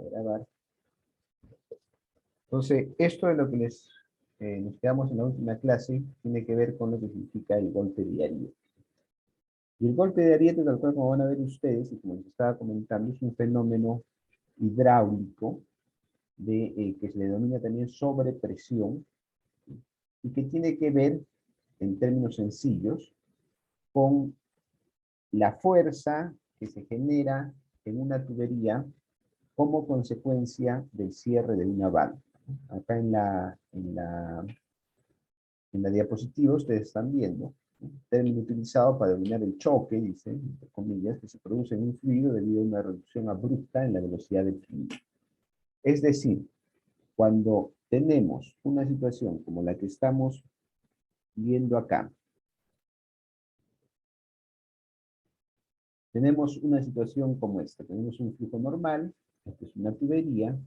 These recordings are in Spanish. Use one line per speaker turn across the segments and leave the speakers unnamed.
grabar. Entonces, esto es lo que nos quedamos en la última clase, tiene que ver con lo que significa el golpe de ariete. Y el golpe de ariete, tal cual como van a ver ustedes, y como les estaba comentando, es un fenómeno hidráulico que se le denomina también sobrepresión, y que tiene que ver, en términos sencillos, con la fuerza que se genera en una tubería como consecuencia del cierre de una válvula. Acá en la diapositiva ustedes están viendo un término utilizado para denominar el choque, dice, entre comillas, que se produce en un fluido debido a una reducción abrupta en la velocidad del fluido. Es decir, cuando tenemos una situación como la que estamos viendo acá, tenemos una situación como esta. Tenemos un flujo normal, esta es una tubería,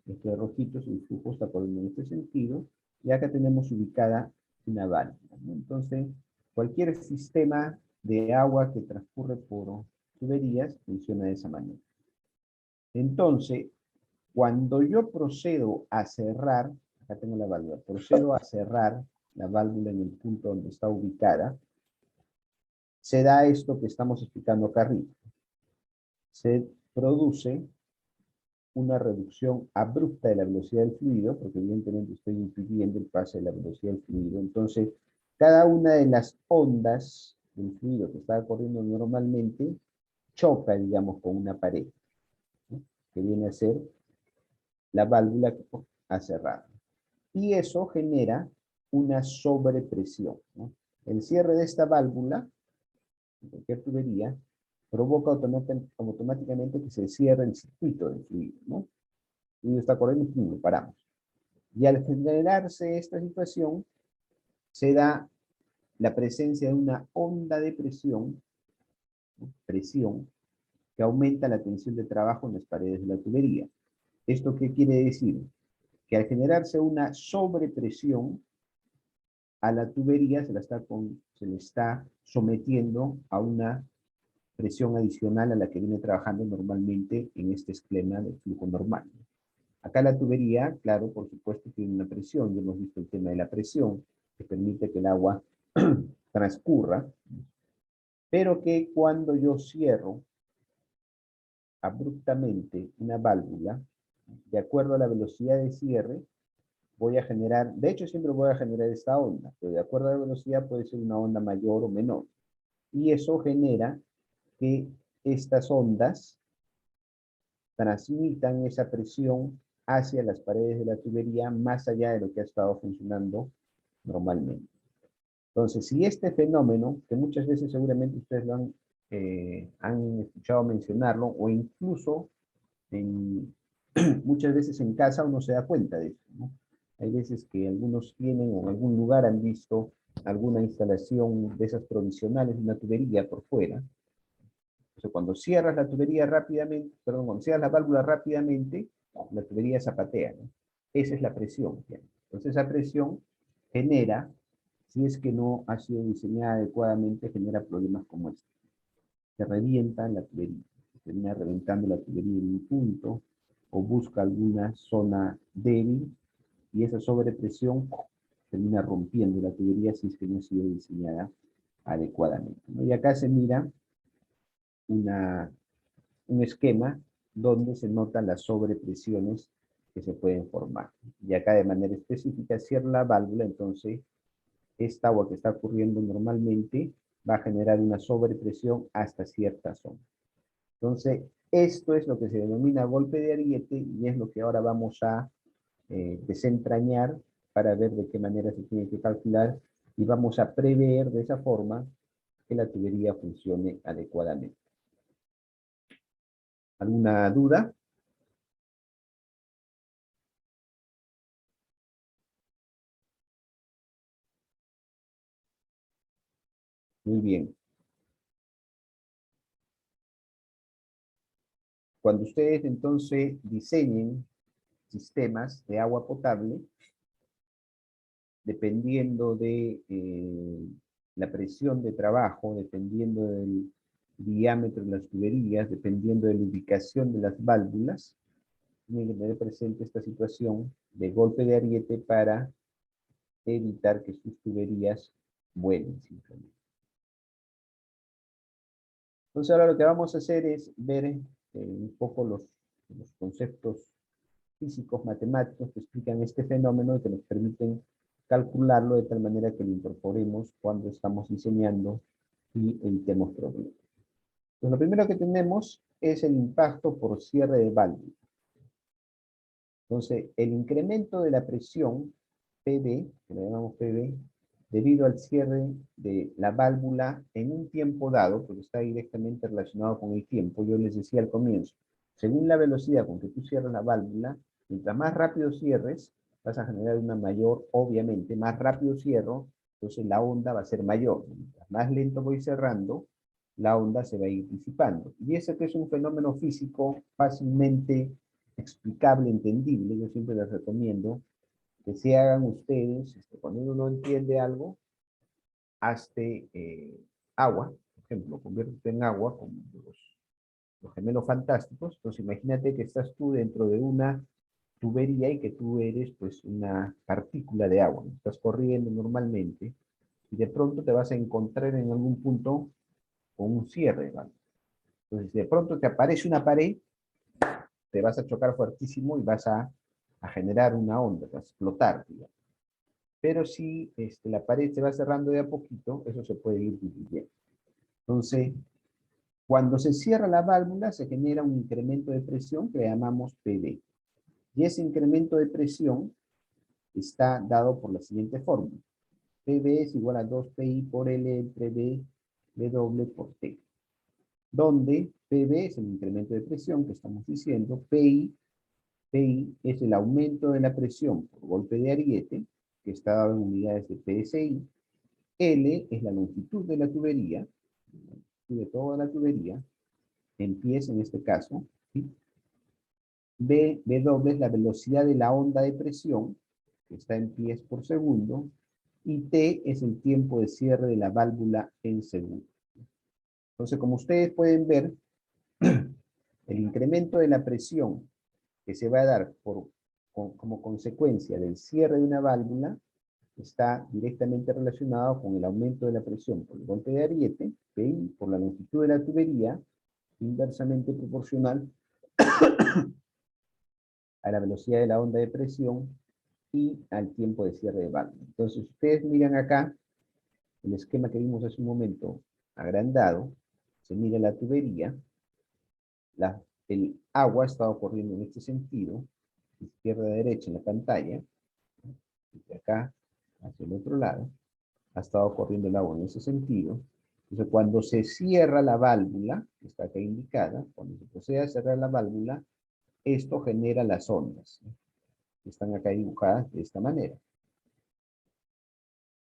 este de rojito es el flujo, está corriendo en este sentido, y acá tenemos ubicada una válvula, ¿no? Entonces, cualquier sistema de agua que transcurre por tuberías funciona de esa manera. Entonces, cuando yo procedo a cerrar, acá tengo la válvula, procedo a cerrar la válvula en el punto donde está ubicada, se da esto que estamos explicando acá arriba. Se produce una reducción abrupta de la velocidad del fluido, porque evidentemente estoy impidiendo el pase de la velocidad del fluido. Entonces, cada una de las ondas del fluido que está corriendo normalmente choca, digamos, con una pared, ¿no? Que viene a ser la válvula que ha cerrado. Y eso genera una sobrepresión, ¿no? El cierre de esta válvula, en cualquier tubería, provoca automáticamente que se cierre el circuito del fluido, ¿no? El fluido está corriendo y lo paramos. Y al generarse esta situación, se da la presencia de una onda de presión, ¿no? Presión, que aumenta la tensión de trabajo en las paredes de la tubería. ¿Esto qué quiere decir? Que al generarse una sobrepresión, a la tubería se le está sometiendo a una presión adicional a la que viene trabajando normalmente en este esquema de flujo normal. Acá la tubería, claro, por supuesto, tiene una presión. Ya hemos visto el tema de la presión, que permite que el agua transcurra, pero que cuando yo cierro abruptamente una válvula, de acuerdo a la velocidad de cierre, voy a generar, de hecho siempre voy a generar esta onda, pero de acuerdo a la velocidad puede ser una onda mayor o menor. Y eso genera que estas ondas transmitan esa presión hacia las paredes de la tubería más allá de lo que ha estado funcionando normalmente. Entonces, si este fenómeno, que muchas veces seguramente ustedes lo han escuchado mencionarlo, o incluso muchas veces en casa uno se da cuenta de eso, ¿no? Hay veces que algunos tienen o en algún lugar han visto alguna instalación de esas provisionales, una tubería por fuera. Entonces, cuando cierras la tubería rápidamente, perdón, cuando cierras la válvula rápidamente, la tubería zapatea, ¿no? Esa es la presión. Entonces, esa presión genera, si es que no ha sido diseñada adecuadamente, genera problemas como este. Se revienta la tubería, se termina reventando la tubería en un punto, o busca alguna zona débil, y esa sobrepresión termina rompiendo la tubería si es que no ha sido diseñada adecuadamente, ¿no? Y acá se mira un esquema donde se notan las sobrepresiones que se pueden formar. Y acá de manera específica cierra la válvula, entonces esta agua que está ocurriendo normalmente va a generar una sobrepresión hasta cierta zona. Entonces, esto es lo que se denomina golpe de ariete y es lo que ahora vamos a desentrañar para ver de qué manera se tiene que calcular y vamos a prever de esa forma que la tubería funcione adecuadamente. ¿Alguna duda? Muy bien. Cuando ustedes entonces diseñen sistemas de agua potable, dependiendo de la presión de trabajo, dependiendo del diámetro de las tuberías, dependiendo de la ubicación de las válvulas, tienen que tener presente esta situación de golpe de ariete para evitar que sus tuberías vuelen simplemente. Entonces ahora lo que vamos a hacer es ver un poco los conceptos físicos, matemáticos que explican este fenómeno y que nos permiten calcularlo de tal manera que lo incorporemos cuando estamos diseñando y evitemos problemas. Entonces, lo primero que tenemos es el impacto por cierre de válvula. Entonces, el incremento de la presión PB, que le llamamos PB, debido al cierre de la válvula en un tiempo dado, porque está directamente relacionado con el tiempo, yo les decía al comienzo, según la velocidad con que tú cierras la válvula, mientras más rápido cierres, vas a generar una mayor, obviamente, más rápido cierro, entonces la onda va a ser mayor. Mientras más lento voy cerrando, la onda se va a ir disipando. Y ese que es un fenómeno físico fácilmente explicable, entendible, yo siempre les recomiendo que se hagan ustedes, cuando uno no entiende algo, hazte agua, por ejemplo, conviértete en agua, como los gemelos fantásticos. Entonces imagínate que estás tú dentro de una tubería y que tú eres pues una partícula de agua, ¿no? Estás corriendo normalmente y de pronto te vas a encontrar en algún punto con un cierre, ¿vale? Entonces de pronto te aparece una pared, te vas a chocar fuertísimo y vas a generar una onda, vas a explotar, digamos. Pero si la pared se va cerrando de a poquito, eso se puede ir diluyendo. Entonces, cuando se cierra la válvula, se genera un incremento de presión que le llamamos PV. Y ese incremento de presión está dado por la siguiente fórmula. PV es igual a 2pi por L entre B doble por T. Donde PV es el incremento de presión que estamos diciendo, PI es el aumento de la presión por golpe de ariete, que está dado en unidades de PSI. L es la longitud de la tubería, de toda la tubería, en pies en este caso. ¿Sí? W es la velocidad de la onda de presión, que está en pies por segundo, y T es el tiempo de cierre de la válvula en segundo. Entonces, como ustedes pueden ver, el incremento de la presión que se va a dar como consecuencia del cierre de una válvula está directamente relacionado con el aumento de la presión por el golpe de ariete, PI, por la longitud de la tubería, inversamente proporcional a la velocidad de la onda de presión y al tiempo de cierre de válvula. Entonces, ustedes miran acá el esquema que vimos hace un momento agrandado, se mira la tubería, el agua está corriendo en este sentido, de izquierda a derecha en la pantalla, de acá hacia el otro lado, ha estado corriendo el agua en ese sentido. Entonces, cuando se cierra la válvula, que está acá indicada, cuando se procede a cerrar la válvula, esto genera las ondas, ¿no? Que están acá dibujadas de esta manera.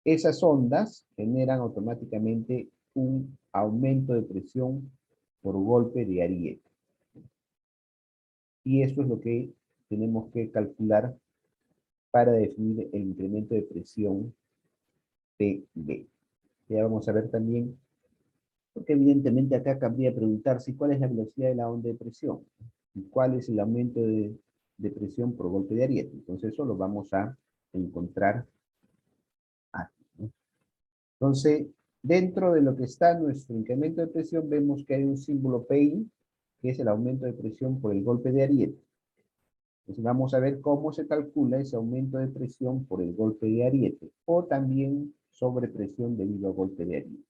Esas ondas generan automáticamente un aumento de presión por golpe de ariete. Y eso es lo que tenemos que calcular para definir el incremento de presión PB. Ya vamos a ver también, porque evidentemente acá cabría preguntarse cuál es la velocidad de la onda de presión y cuál es el aumento de presión por golpe de ariete. Entonces eso lo vamos a encontrar aquí, ¿no? Entonces, dentro de lo que está nuestro incremento de presión, vemos que hay un símbolo PI, que es el aumento de presión por el golpe de ariete. Entonces vamos a ver cómo se calcula ese aumento de presión por el golpe de ariete, o también sobrepresión debido al golpe de ariete.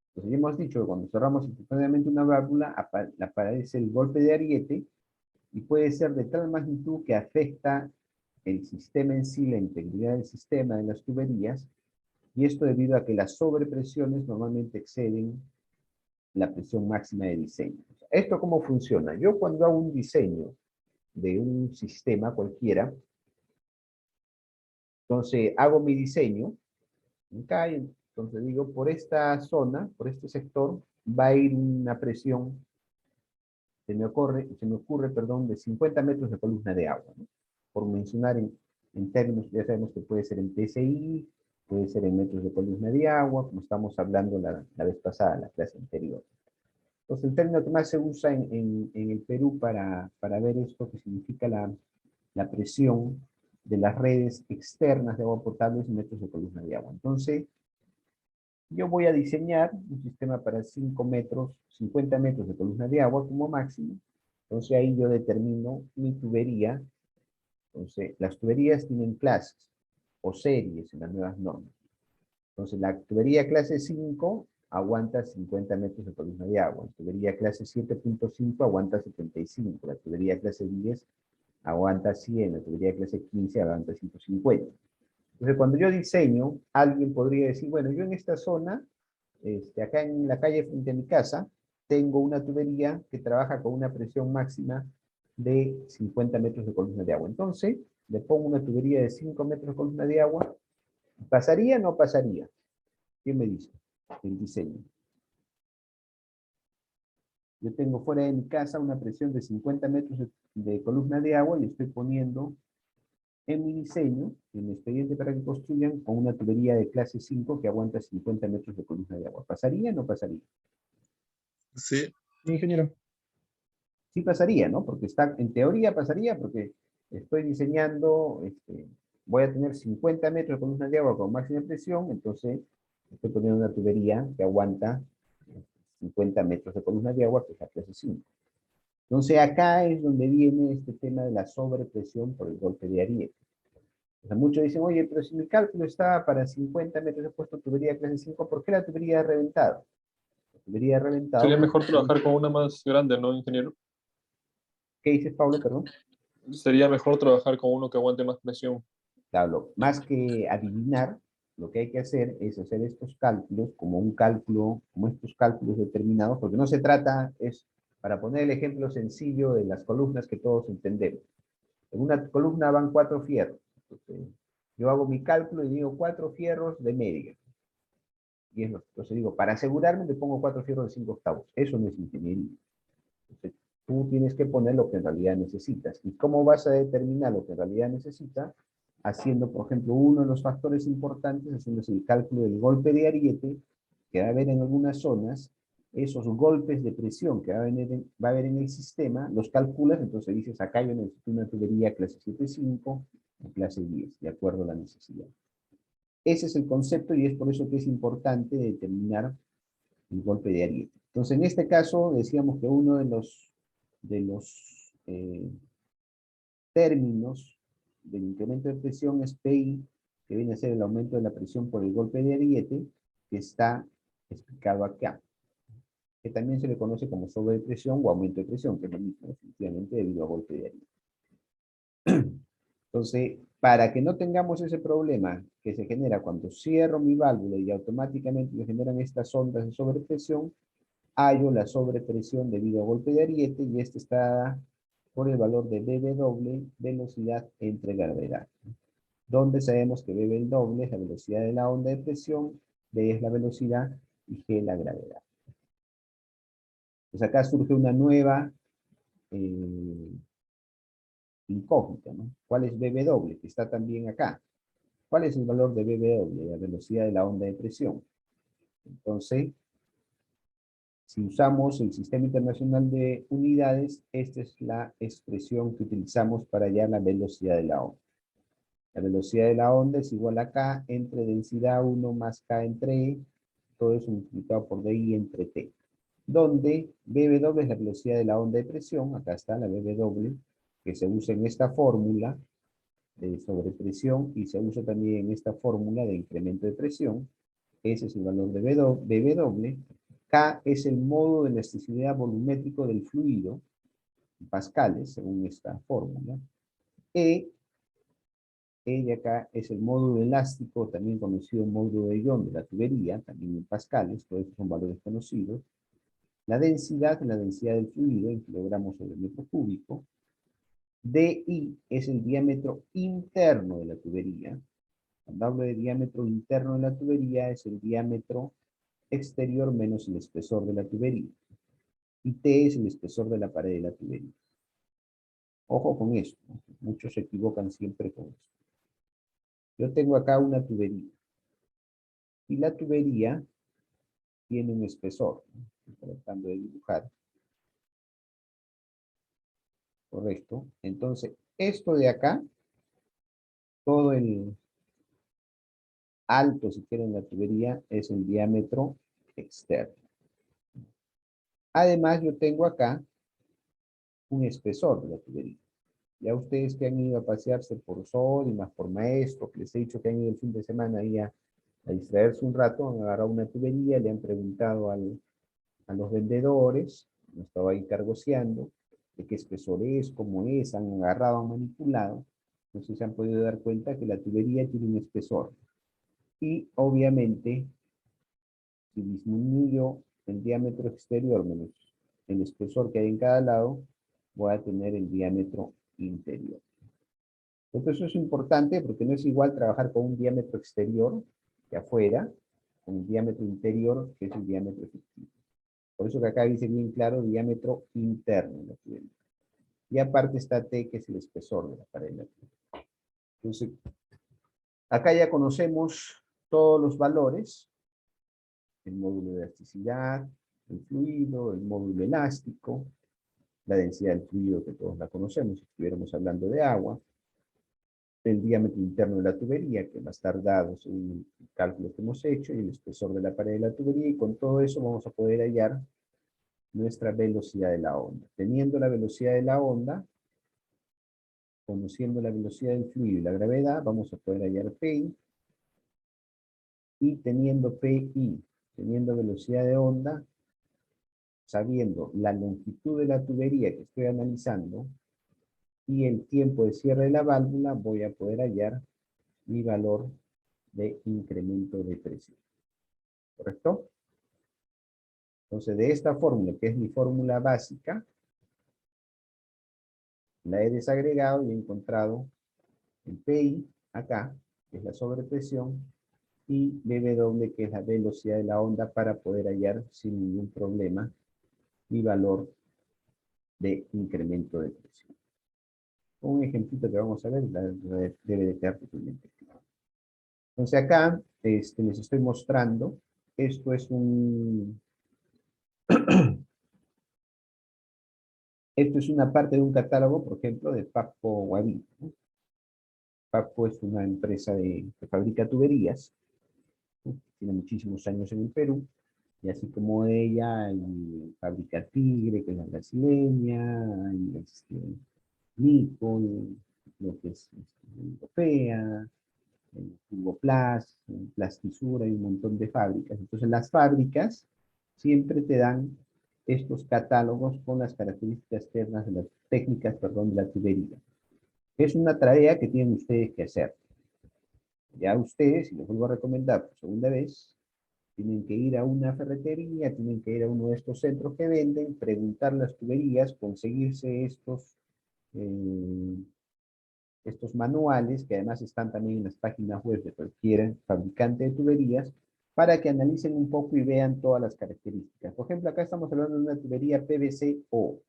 Entonces ya hemos dicho que cuando cerramos simultáneamente una válvula, aparece el golpe de ariete, y puede ser de tal magnitud que afecta el sistema en sí, la integridad del sistema de las tuberías, y esto debido a que las sobrepresiones normalmente exceden la presión máxima de diseño. ¿Esto cómo funciona? Yo cuando hago un diseño de un sistema cualquiera, entonces hago mi diseño, acá, entonces digo, por esta zona, por este sector, va a ir una presión, se me ocurre, perdón, de 50 metros de columna de agua, ¿no? Por mencionar en términos, ya sabemos que puede ser en PSI, puede ser en metros de columna de agua, como estamos hablando la vez pasada, en la clase anterior. Entonces, el término que más se usa en el Perú para ver esto que significa la presión de las redes externas de agua potable es metros de columna de agua. Entonces, yo voy a diseñar un sistema para 5 metros, 50 metros de columna de agua como máximo. Entonces, ahí yo determino mi tubería. Entonces, las tuberías tienen clases o series en las nuevas normas. Entonces, la tubería clase 5 aguanta 50 metros de columna de agua. La tubería clase 7.5 aguanta 75. La tubería clase 10 aguanta 100. La tubería clase 15 aguanta 150. Entonces, cuando yo diseño, alguien podría decir, bueno, yo en esta zona, acá en la calle frente a mi casa, tengo una tubería que trabaja con una presión máxima de 50 metros de columna de agua. Entonces, le pongo una tubería de 5 metros de columna de agua. ¿Pasaría o no pasaría? ¿Quién me dice? El diseño. Yo tengo fuera de mi casa una presión de 50 metros de columna de agua y estoy poniendo en mi diseño, en mi expediente para que construyan, con una tubería de clase 5 que aguanta 50 metros de columna de agua. ¿Pasaría o no pasaría?
Sí, ingeniero.
Sí pasaría, ¿no? Porque está, en teoría pasaría porque estoy diseñando, voy a tener 50 metros de columna de agua con máxima presión, entonces estoy poniendo una tubería que aguanta 50 metros de columna de agua, que es la clase 5. Entonces acá es donde viene este tema de la sobrepresión por el golpe de ariete. O sea, muchos dicen, oye, pero si mi cálculo estaba para 50 metros, he puesto tubería clase 5, ¿por qué la tubería ha reventado? La tubería ha
Sería
reventado
mejor
porque...
trabajar con una más grande, ¿no, ingeniero?
¿Qué dices, Pablo? Perdón.
Sería mejor trabajar con uno que aguante más presión.
Claro, más que adivinar, lo que hay que hacer es hacer estos cálculos como un cálculo, como estos cálculos determinados, porque no se trata, es para poner el ejemplo sencillo de las columnas que todos entendemos. En una columna van 4 fierros. Entonces, yo hago mi cálculo y digo 4 fierros de media. Y es lo que entonces digo, para asegurarme le pongo 4 fierros de 5 octavos. Eso no es ingeniería. Entonces, tú tienes que poner lo que en realidad necesitas. ¿Y cómo vas a determinar lo que en realidad necesitas? Haciendo, por ejemplo, uno de los factores importantes, haciendo el cálculo del golpe de ariete, que va a haber en algunas zonas, esos golpes de presión que va a haber en el sistema, los calculas, entonces dices, acá yo necesito una tubería clase 7.5 o clase 10, de acuerdo a la necesidad. Ese es el concepto y es por eso que es importante determinar el golpe de ariete. Entonces, en este caso, decíamos que uno de los términos del incremento de presión es PI, que viene a ser el aumento de la presión por el golpe de ariete, que está explicado acá, que también se le conoce como sobrepresión o aumento de presión, que es lo mismo, definitivamente, debido a golpe de ariete. Entonces, para que no tengamos ese problema que se genera cuando cierro mi válvula y automáticamente se generan estas ondas de sobrepresión, hallo la sobrepresión debido a golpe de ariete y esta está dada por el valor de BW, velocidad entre gravedad. Donde sabemos que BW es la velocidad de la onda de presión, B es la velocidad y G la gravedad. Pues acá surge una nueva incógnita, ¿no? ¿Cuál es BW? Que está también acá. ¿Cuál es el valor de BW? La velocidad de la onda de presión. Entonces, si usamos el Sistema Internacional de Unidades, esta es la expresión que utilizamos para hallar la velocidad de la onda. La velocidad de la onda es igual a K entre densidad 1 más K entre E, todo eso multiplicado por DI entre T. Donde BW es la velocidad de la onda de presión, acá está la BW, que se usa en esta fórmula de sobrepresión y se usa también en esta fórmula de incremento de presión. Ese es el valor de BW. K es el modo de elasticidad volumétrico del fluido, en pascales, según esta fórmula. E de acá es el módulo elástico, también conocido módulo de ion de la tubería, también en pascales, todos estos son valores conocidos. La densidad del fluido en kilogramos sobre metro cúbico. DI es el diámetro interno de la tubería. Cuando hablo de diámetro interno de la tubería, es el diámetro exterior menos el espesor de la tubería. Y T es el espesor de la pared de la tubería. Ojo con esto, ¿no? Muchos se equivocan siempre con esto. Yo tengo acá una tubería. Y la tubería tiene un espesor, ¿no? Estoy tratando de dibujar. Correcto. Entonces, esto de acá, todo el alto, si quieren, la tubería, es el diámetro externo. Además, yo tengo acá un espesor de la tubería. Ya ustedes que han ido a pasearse por Sodimas, por Maestro, que les he dicho que han ido el fin de semana ahí a distraerse un rato, han agarrado una tubería, le han preguntado a los vendedores, no estaba ahí cargoseando, de qué espesor es, cómo es, han agarrado, han manipulado. Entonces se han podido dar cuenta que la tubería tiene un espesor. Y obviamente, si disminuyo el diámetro exterior menos el espesor que hay en cada lado, voy a tener el diámetro interior. Entonces eso es importante porque no es igual trabajar con un diámetro exterior que afuera, con un diámetro interior que es el diámetro efectivo. Por eso que acá dice bien claro diámetro interno de la tubería. Y aparte está T, que es el espesor de la pared de la tubería. Entonces, acá ya conocemos todos los valores, el módulo de elasticidad, el fluido, el módulo elástico, la densidad del fluido que todos la conocemos, si estuviéramos hablando de agua, el diámetro interno de la tubería, que va a estar dado según el cálculo que hemos hecho, y el espesor de la pared de la tubería, y con todo eso vamos a poder hallar nuestra velocidad de la onda. Teniendo la velocidad de la onda, conociendo la velocidad del fluido y la gravedad, vamos a poder hallar PI, y teniendo PI, teniendo velocidad de onda, sabiendo la longitud de la tubería que estoy analizando, y el tiempo de cierre de la válvula, voy a poder hallar mi valor de incremento de presión. ¿Correcto? Entonces, de esta fórmula, que es mi fórmula básica, la he desagregado y he encontrado el PI, acá, que es la sobrepresión, y BW, que es la velocidad de la onda, para poder hallar sin ningún problema mi valor de incremento de presión. Un ejemplito que vamos a ver debe de quedar totalmente claro. Entonces acá les estoy mostrando, esto es esto es una parte de un catálogo, por ejemplo, de Pappo Guaví, ¿no? Pappo es una empresa que fabrica tuberías, ¿no? Tiene muchísimos años en el Perú, y así como ella, hay Fábrica Tigre, que es la brasileña, hay Nikon, lo que es europea, Turboplast, Plastisura, hay un montón de fábricas. Entonces las fábricas siempre te dan estos catálogos con las características externas de las técnicas, perdón, de la tubería. Es una tarea que tienen ustedes que hacer. Ya ustedes, y les vuelvo a recomendar por segunda vez, tienen que ir a una ferretería, tienen que ir a uno de estos centros que venden, preguntar las tuberías, conseguirse estos manuales, que además están también en las páginas web de cualquier fabricante de tuberías, para que analicen un poco y vean todas las características. Por ejemplo, acá estamos hablando de una tubería PVC-O.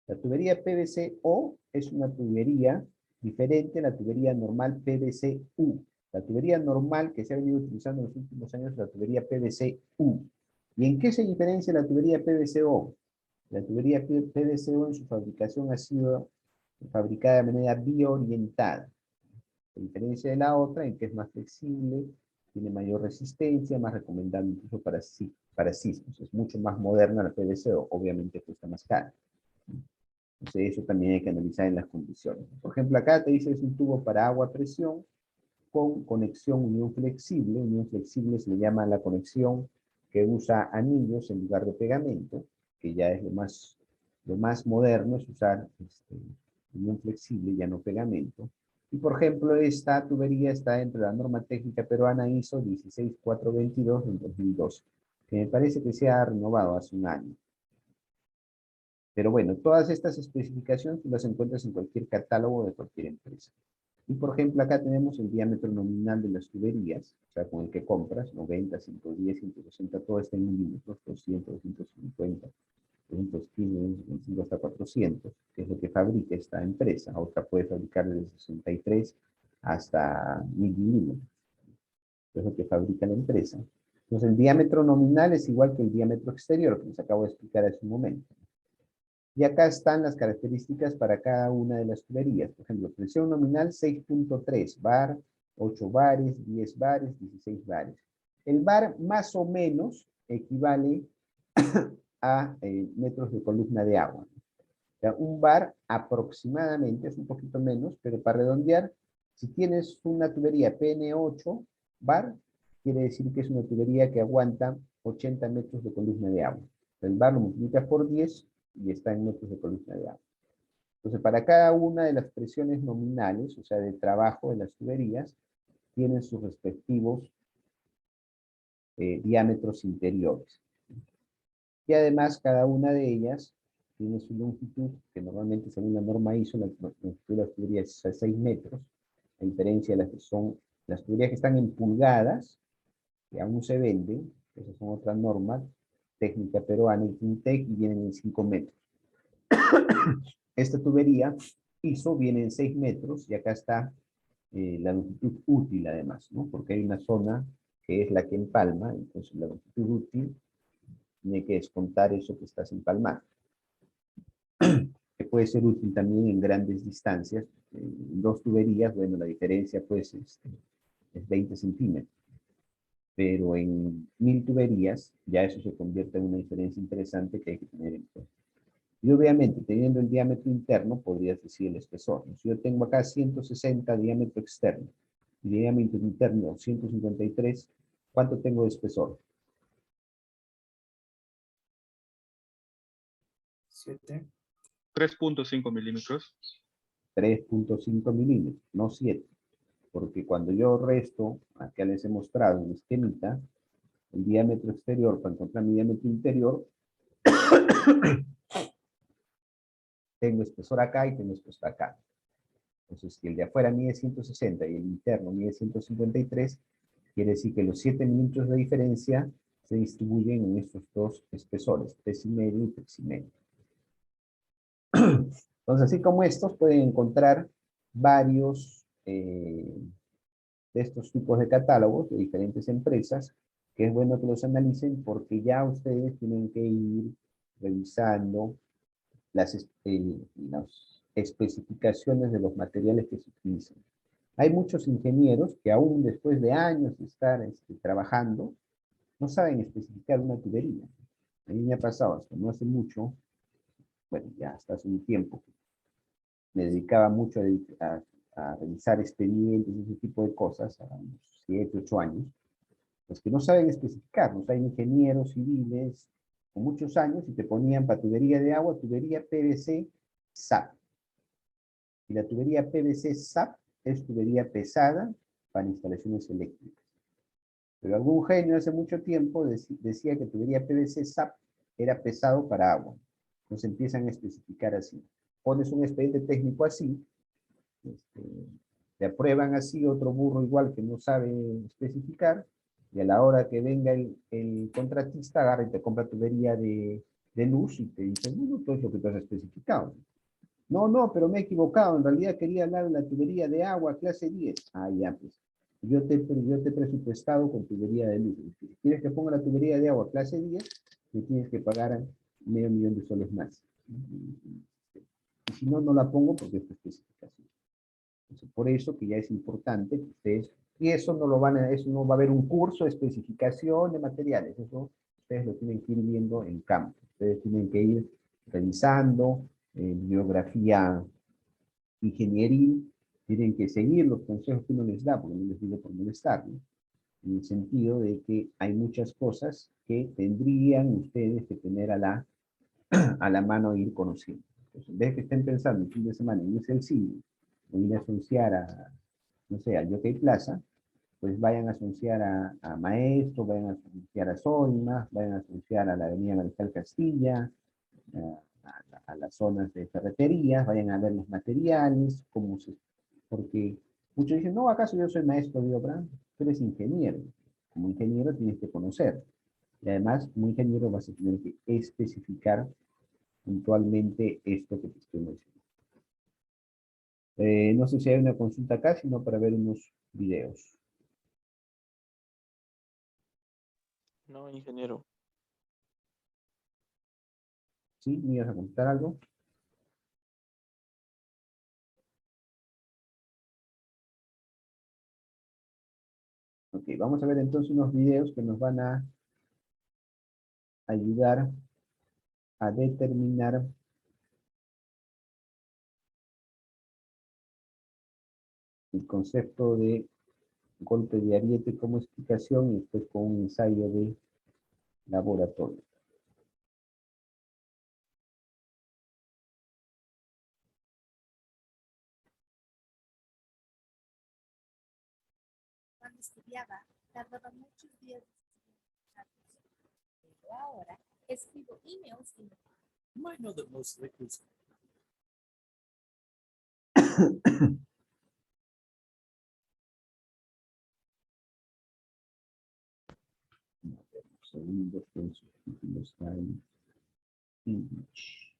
La tubería PVC-O es una tubería diferente a la tubería normal PVC-U. La tubería normal que se ha venido utilizando en los últimos años es la tubería PVC-U. ¿Y en qué se diferencia la tubería PVC-O? La tubería PVC-O en su fabricación ha sido fabricada de manera bioorientada, a diferencia de la otra, en que es más flexible, tiene mayor resistencia, más recomendable incluso para sismos. Es mucho más moderna la PVC-O, obviamente cuesta más cara. Entonces eso también hay que analizar en las condiciones. Por ejemplo, acá te dice que es un tubo para agua a presión con conexión unión flexible. Unión flexible se le llama la conexión que usa anillos en lugar de pegamento, que ya es lo más moderno, es usar unión flexible, ya no pegamento. Y por ejemplo, esta tubería está dentro de la norma técnica peruana ISO 16422 del 2012, que me parece que se ha renovado hace un año. Pero bueno, todas estas especificaciones tú las encuentras en cualquier catálogo de cualquier empresa. Y por ejemplo, acá tenemos el diámetro nominal de las tuberías, o sea, con el que compras, 90, 110, 160, todo está en milímetros, 200, 250, 215, 225 hasta 400, que es lo que fabrica esta empresa. Otra puede fabricar desde 63 hasta 1000 milímetros, que es lo que fabrica la empresa. Entonces, el diámetro nominal es igual que el diámetro exterior, que les acabo de explicar hace un momento. Y acá están las características para cada una de las tuberías. Por ejemplo, presión nominal 6.3 bar, 8 bares, 10 bares, 16 bares. El bar más o menos equivale a metros de columna de agua. O sea, un bar aproximadamente, es un poquito menos, pero para redondear, si tienes una tubería PN8 bar, quiere decir que es una tubería que aguanta 80 metros de columna de agua. El bar lo multiplicas por 10 y está en metros de columna de agua. Entonces, para cada una de las presiones nominales, o sea, de trabajo de las tuberías, tienen sus respectivos diámetros interiores. Y además, cada una de ellas tiene su longitud, que normalmente según la norma ISO, la longitud de las tuberías es a 6 metros, a diferencia de las que son las tuberías que están en pulgadas, que aún se venden, esas son otras normas, técnica peruana y Quintec, y vienen en 5 metros. Esta tubería ISO viene en 6 metros, y acá está la longitud útil además, ¿no? Porque hay una zona que es la que empalma, entonces la longitud útil tiene que descontar eso que estás empalmando. Que puede ser útil también en grandes distancias. En dos tuberías, bueno, la diferencia pues es 20 centímetros. Pero en 1000 tuberías, ya eso se convierte en una diferencia interesante que hay que tener en cuenta. Y obviamente, teniendo el diámetro interno, podrías decir el espesor. Si yo tengo acá 160 diámetro externo y diámetro interno 153, ¿cuánto tengo de espesor?
7.
3.5 milímetros.
3.5 milímetros, no 7. Porque cuando yo resto, acá les he mostrado un esquemita, el diámetro exterior para encontrar mi diámetro interior, tengo espesor acá y tengo espesor acá. Entonces, si el de afuera mide 160 y el interno mide 153, quiere decir que los 7 milímetros de diferencia se distribuyen en estos dos espesores, 3,5 y 3,5. Entonces, así como estos, pueden encontrar varios de estos tipos de catálogos de diferentes empresas, que es bueno que los analicen porque ya ustedes tienen que ir revisando las especificaciones de los materiales que se utilizan. Hay muchos ingenieros que aún después de años de estar trabajando, no saben especificar una tubería. A mí me ha pasado hasta no hace mucho, bueno, ya hasta hace un tiempo, me dedicaba mucho a revisar expedientes y ese tipo de cosas, a unos 7, 8 años, pues que no saben especificar, no saben ingenieros civiles con muchos años y te ponían para tubería de agua, tubería PVC, SAP. Y la tubería PVC SAP es tubería pesada para instalaciones eléctricas. Pero algún genio hace mucho tiempo decía que tubería PVC SAP era pesado para agua. Entonces empiezan a especificar así. Pones un expediente técnico así, te aprueban así, otro burro igual que no sabe especificar, y a la hora que venga el contratista agarra y te compra tubería de luz y te dice, bueno, todo es lo que tú has especificado. No, no, pero me he equivocado, en realidad quería hablar de la tubería de agua clase 10. Ah, ya, pues. Yo te he presupuestado con tubería de luz. Si quieres que ponga la tubería de agua clase 10, me tienes que pagar $500,000 de soles más. Y si no, no la pongo porque es tu especificación. Entonces, por eso que ya es importante que ustedes, y eso no lo van a, eso no va a haber un curso de especificación de materiales, eso ustedes lo tienen que ir viendo en campo. Ustedes tienen que ir revisando bibliografía ingenieril, tienen que seguir los consejos que uno les da, porque no les digo por molestar, ¿no? En el sentido de que hay muchas cosas que tendrían ustedes que tener a la mano e ir conociendo. Entonces, en vez que estén pensando el fin de semana en irse al cine, o ir a anunciar a, no sé, a Jockey Plaza, pues vayan a anunciar a Maestro, vayan a anunciar a Soima, vayan a anunciar a la avenida Mariscal Castilla, a las zonas de ferreterías, vayan a ver los materiales, porque muchos dicen, no, ¿acaso yo soy maestro de obra? Tú eres ingeniero. Como ingeniero tienes que conocer. Y además, como ingeniero vas a tener que especificar puntualmente esto que te estoy mencionando. No sé si hay una consulta acá, sino para ver unos videos.
No, ingeniero.
¿Sí? ¿Me ibas a contar algo? Ok, vamos a ver entonces unos videos que nos van a ayudar a determinar el concepto de golpe de ariete como explicación y después con un ensayo de laboratorio.
Cuando estudiaba, tardaba muchos días pero ahora escribo emails y
You might know that most liquids
Segundo, que el subtítulo está en English.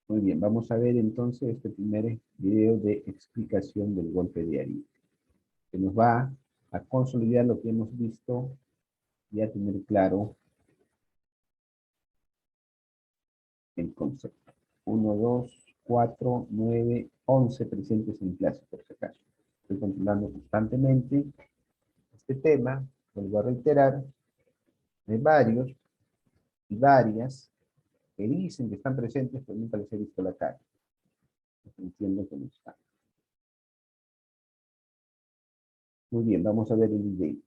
Muy bien, vamos a ver entonces este primer video de explicación del golpe de ariete, que nos va a consolidar lo que hemos visto y a tener claro el concepto. 1, 2, 4, 9, 11 presentes en clase, por si acaso. Estoy controlando constantemente este tema. Vuelvo a reiterar, hay varios y varias que dicen que están presentes, pero nunca les he visto la cara. Entiendo que no están. Muy bien, vamos a ver el video.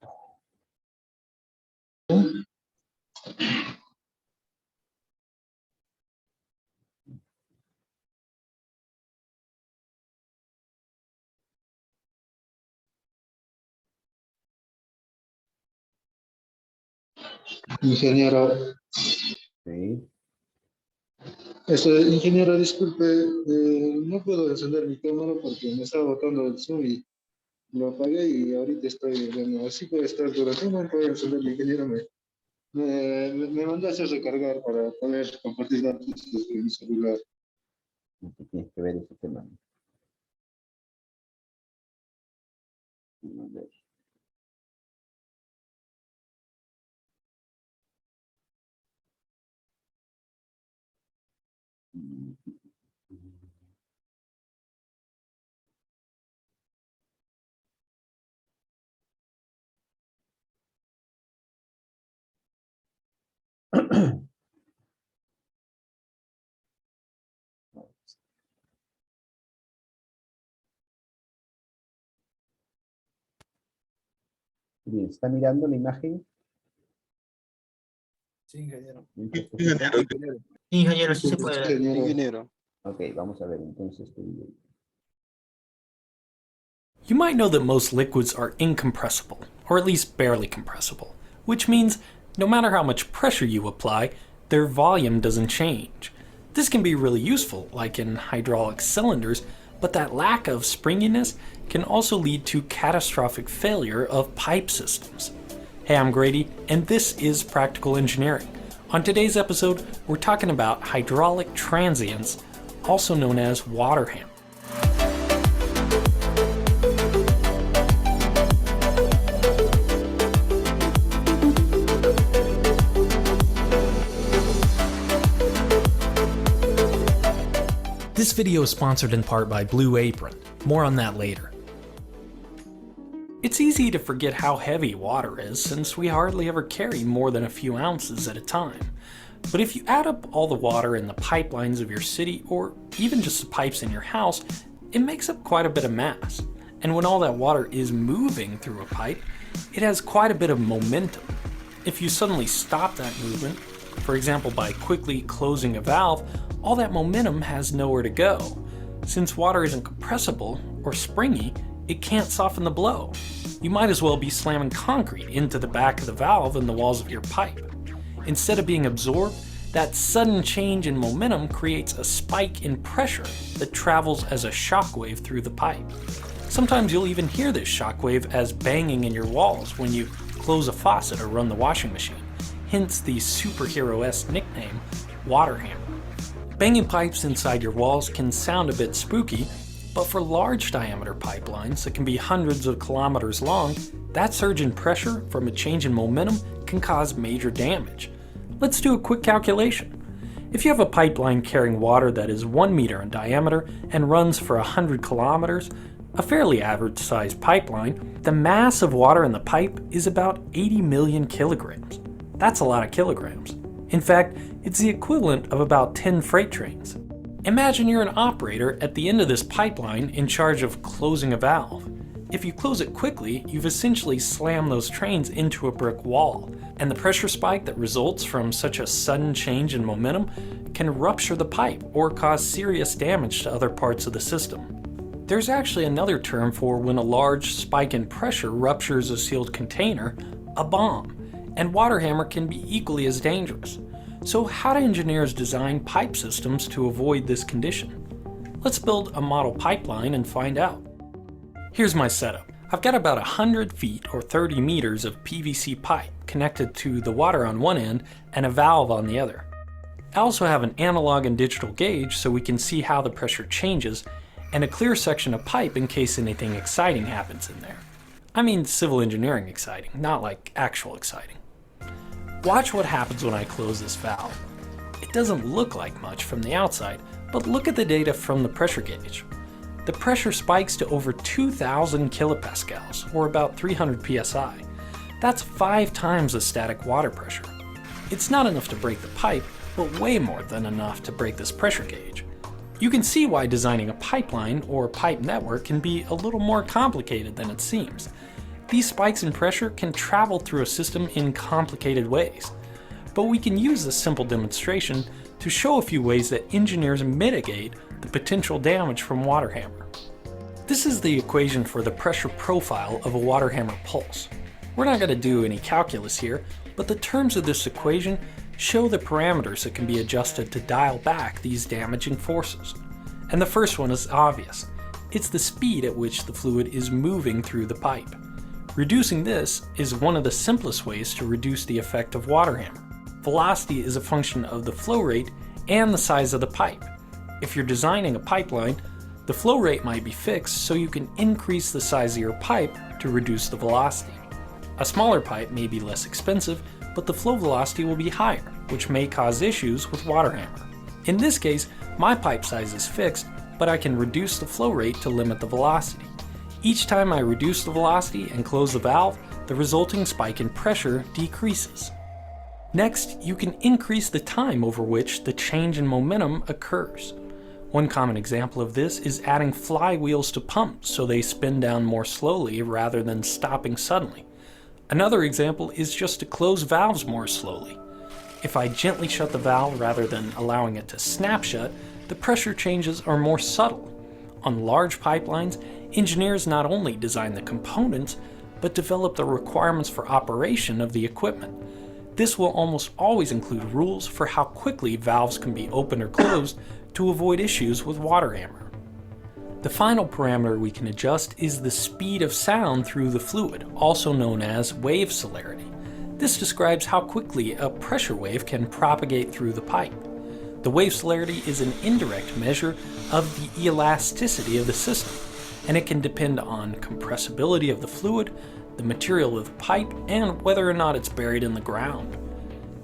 Ingeniero,
¿Sí?
ingeniero, disculpe, no puedo encender mi cámara porque me estaba botando el Zoom y lo apagué y ahorita estoy, bueno, así puede estar durante un momento, puedo encender mi ingeniero, me mandaste a recargar para poder compartir datos desde mi celular.
No te tienes que ver ese tema. A ver. Bien, ¿está mirando la imagen?
Sí, ingeniero.
Mientras que está-
Ingeniero, sí se puede ver.
Ingeniero,
Ingeniero.
Ok, vamos a ver entonces este video.
You might know that most liquids are incompressible, or at least barely compressible, which means no matter how much pressure you apply, their volume doesn't change. This can be really useful, like in hydraulic cylinders, but that lack of springiness can also lead to catastrophic failure of pipe systems. Hey, I'm Grady, and this is Practical Engineering. On today's episode, we're talking about hydraulic transients, also known as water hammers. This video is sponsored in part by Blue Apron. More on that later. It's easy to forget how heavy water is since we hardly ever carry more than a few ounces at a time. But if you add up all the water in the pipelines of your city or even just the pipes in your house, it makes up quite a bit of mass. And when all that water is moving through a pipe, it has quite a bit of momentum. If you suddenly stop that movement, for example by quickly closing a valve, all that momentum has nowhere to go. Since water isn't compressible or springy, it can't soften the blow. You might as well be slamming concrete into the back of the valve and the walls of your pipe. Instead of being absorbed, that sudden change in momentum creates a spike in pressure that travels as a shockwave through the pipe. Sometimes you'll even hear this shockwave as banging in your walls when you close a faucet or run the washing machine, hence the superhero-esque nickname, water hammer. Banging pipes inside your walls can sound a bit spooky, but for large diameter pipelines that can be hundreds of kilometers long, that surge in pressure from a change in momentum can cause major damage. Let's do a quick calculation. If you have a pipeline carrying water that is 1 meter in diameter and runs for 100 kilometers, a fairly average sized pipeline, the mass of water in the pipe is about 80 million kilograms. That's a lot of kilograms. In fact, it's the equivalent of about 10 freight trains. Imagine you're an operator at the end of this pipeline in charge of closing a valve. If you close it quickly, you've essentially slammed those trains into a brick wall, and the pressure spike that results from such a sudden change in momentum can rupture the pipe or cause serious damage to other parts of the system. There's actually another term for when a large spike in pressure ruptures a sealed container, a bomb, and water hammer can be equally as dangerous. So how do engineers design pipe systems to avoid this condition? Let's build a model pipeline and find out. Here's my setup. I've got about 100 feet or 30 meters of PVC pipe connected to the water on one end and a valve on the other. I also have an analog and digital gauge so we can see how the pressure changes, and a clear section of pipe in case anything exciting happens in there. I mean civil engineering exciting, not like actual exciting. Watch what happens when I close this valve. It doesn't look like much from the outside, but look at the data from the pressure gauge. The pressure spikes to over 2,000 kilopascals, or about 300 psi. That's 5 times the static water pressure. It's not enough to break the pipe, but way more than enough to break this pressure gauge. You can see why designing a pipeline or pipe network can be a little more complicated than it seems. These spikes in pressure can travel through a system in complicated ways. But we can use this simple demonstration to show a few ways that engineers mitigate the potential damage from water hammer. This is the equation for the pressure profile of a water hammer pulse. We're not going to do any calculus here, but the terms of this equation show the parameters that can be adjusted to dial back these damaging forces. And the first one is obvious. It's the speed at which the fluid is moving through the pipe. Reducing this is one of the simplest ways to reduce the effect of water hammer. Velocity is a function of the flow rate and the size of the pipe. If you're designing a pipeline, the flow rate might be fixed so you can increase the size of your pipe to reduce the velocity. A smaller pipe may be less expensive, but the flow velocity will be higher, which may cause issues with water hammer. In this case, my pipe size is fixed, but I can reduce the flow rate to limit the velocity. Each time I reduce the velocity and close the valve, the resulting spike in pressure decreases. Next, you can increase the time over which the change in momentum occurs. One common example of this is adding flywheels to pumps so they spin down more slowly rather than stopping suddenly. Another example is just to close valves more slowly. If I gently shut the valve rather than allowing it to snap shut, the pressure changes are more subtle. On large pipelines, engineers not only design the components, but develop the requirements for operation of the equipment. This will almost always include rules for how quickly valves can be opened or closed to avoid issues with water hammer. The final parameter we can adjust is the speed of sound through the fluid, also known as wave celerity. This describes how quickly a pressure wave can propagate through the pipe. The wave celerity is an indirect measure of the elasticity of the system, and it can depend on compressibility of the fluid, the material of the pipe, and whether or not it's buried in the ground.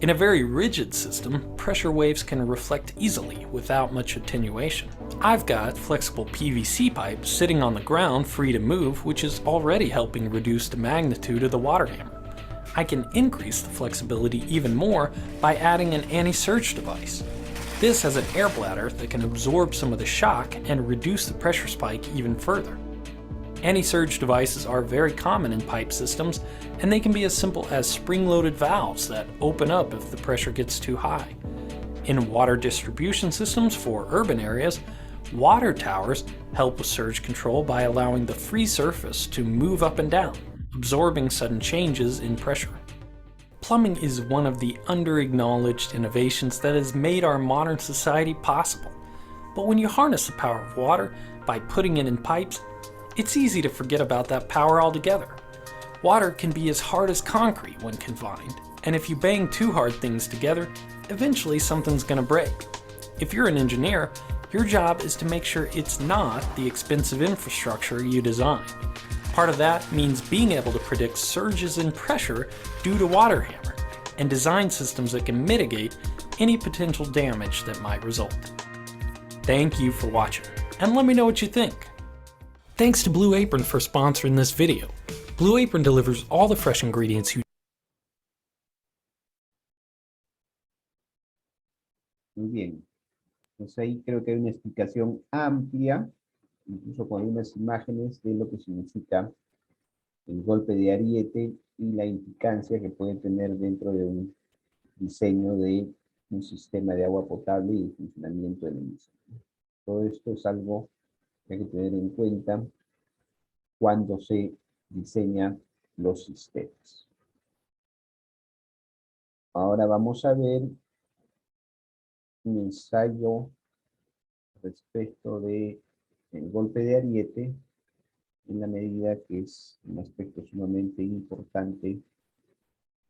In a very rigid system, pressure waves can reflect easily without much attenuation. I've got flexible PVC pipe sitting on the ground free to move, which is already helping reduce the magnitude of the water hammer. I can increase the flexibility even more by adding an anti-surge device. This has an air bladder that can absorb some of the shock and reduce the pressure spike even further. Anti-surge devices are very common in pipe systems, and they can be as simple as spring-loaded valves that open up if the pressure gets too high. In water distribution systems for urban areas, water towers help with surge control by allowing the free surface to move up and down, absorbing sudden changes in pressure. Plumbing is one of the under-acknowledged innovations that has made our modern society possible. But when you harness the power of water by putting it in pipes, it's easy to forget about that power altogether. Water can be as hard as concrete when confined, and if you bang two hard things together, eventually something's gonna break. If you're an engineer, your job is to make sure it's not the expensive infrastructure you design. Part of that means being able to predict surges in pressure due to water hammer, and design systems that can mitigate any potential damage that might result. Thank you for watching, and let me know what you think. Thanks to Blue Apron for sponsoring this video. Blue Apron delivers all the fresh ingredients you
Muy bien. Entonces ahí creo que hay una explicación amplia, incluso con algunas imágenes de lo que significa el golpe de ariete y la implicancia que puede tener dentro de un diseño de un sistema de agua potable y el funcionamiento del mismo. Todo esto es algo que hay que tener en cuenta cuando se diseñan los sistemas. Ahora vamos a ver un ensayo respecto de el golpe de ariete, en la medida que es un aspecto sumamente importante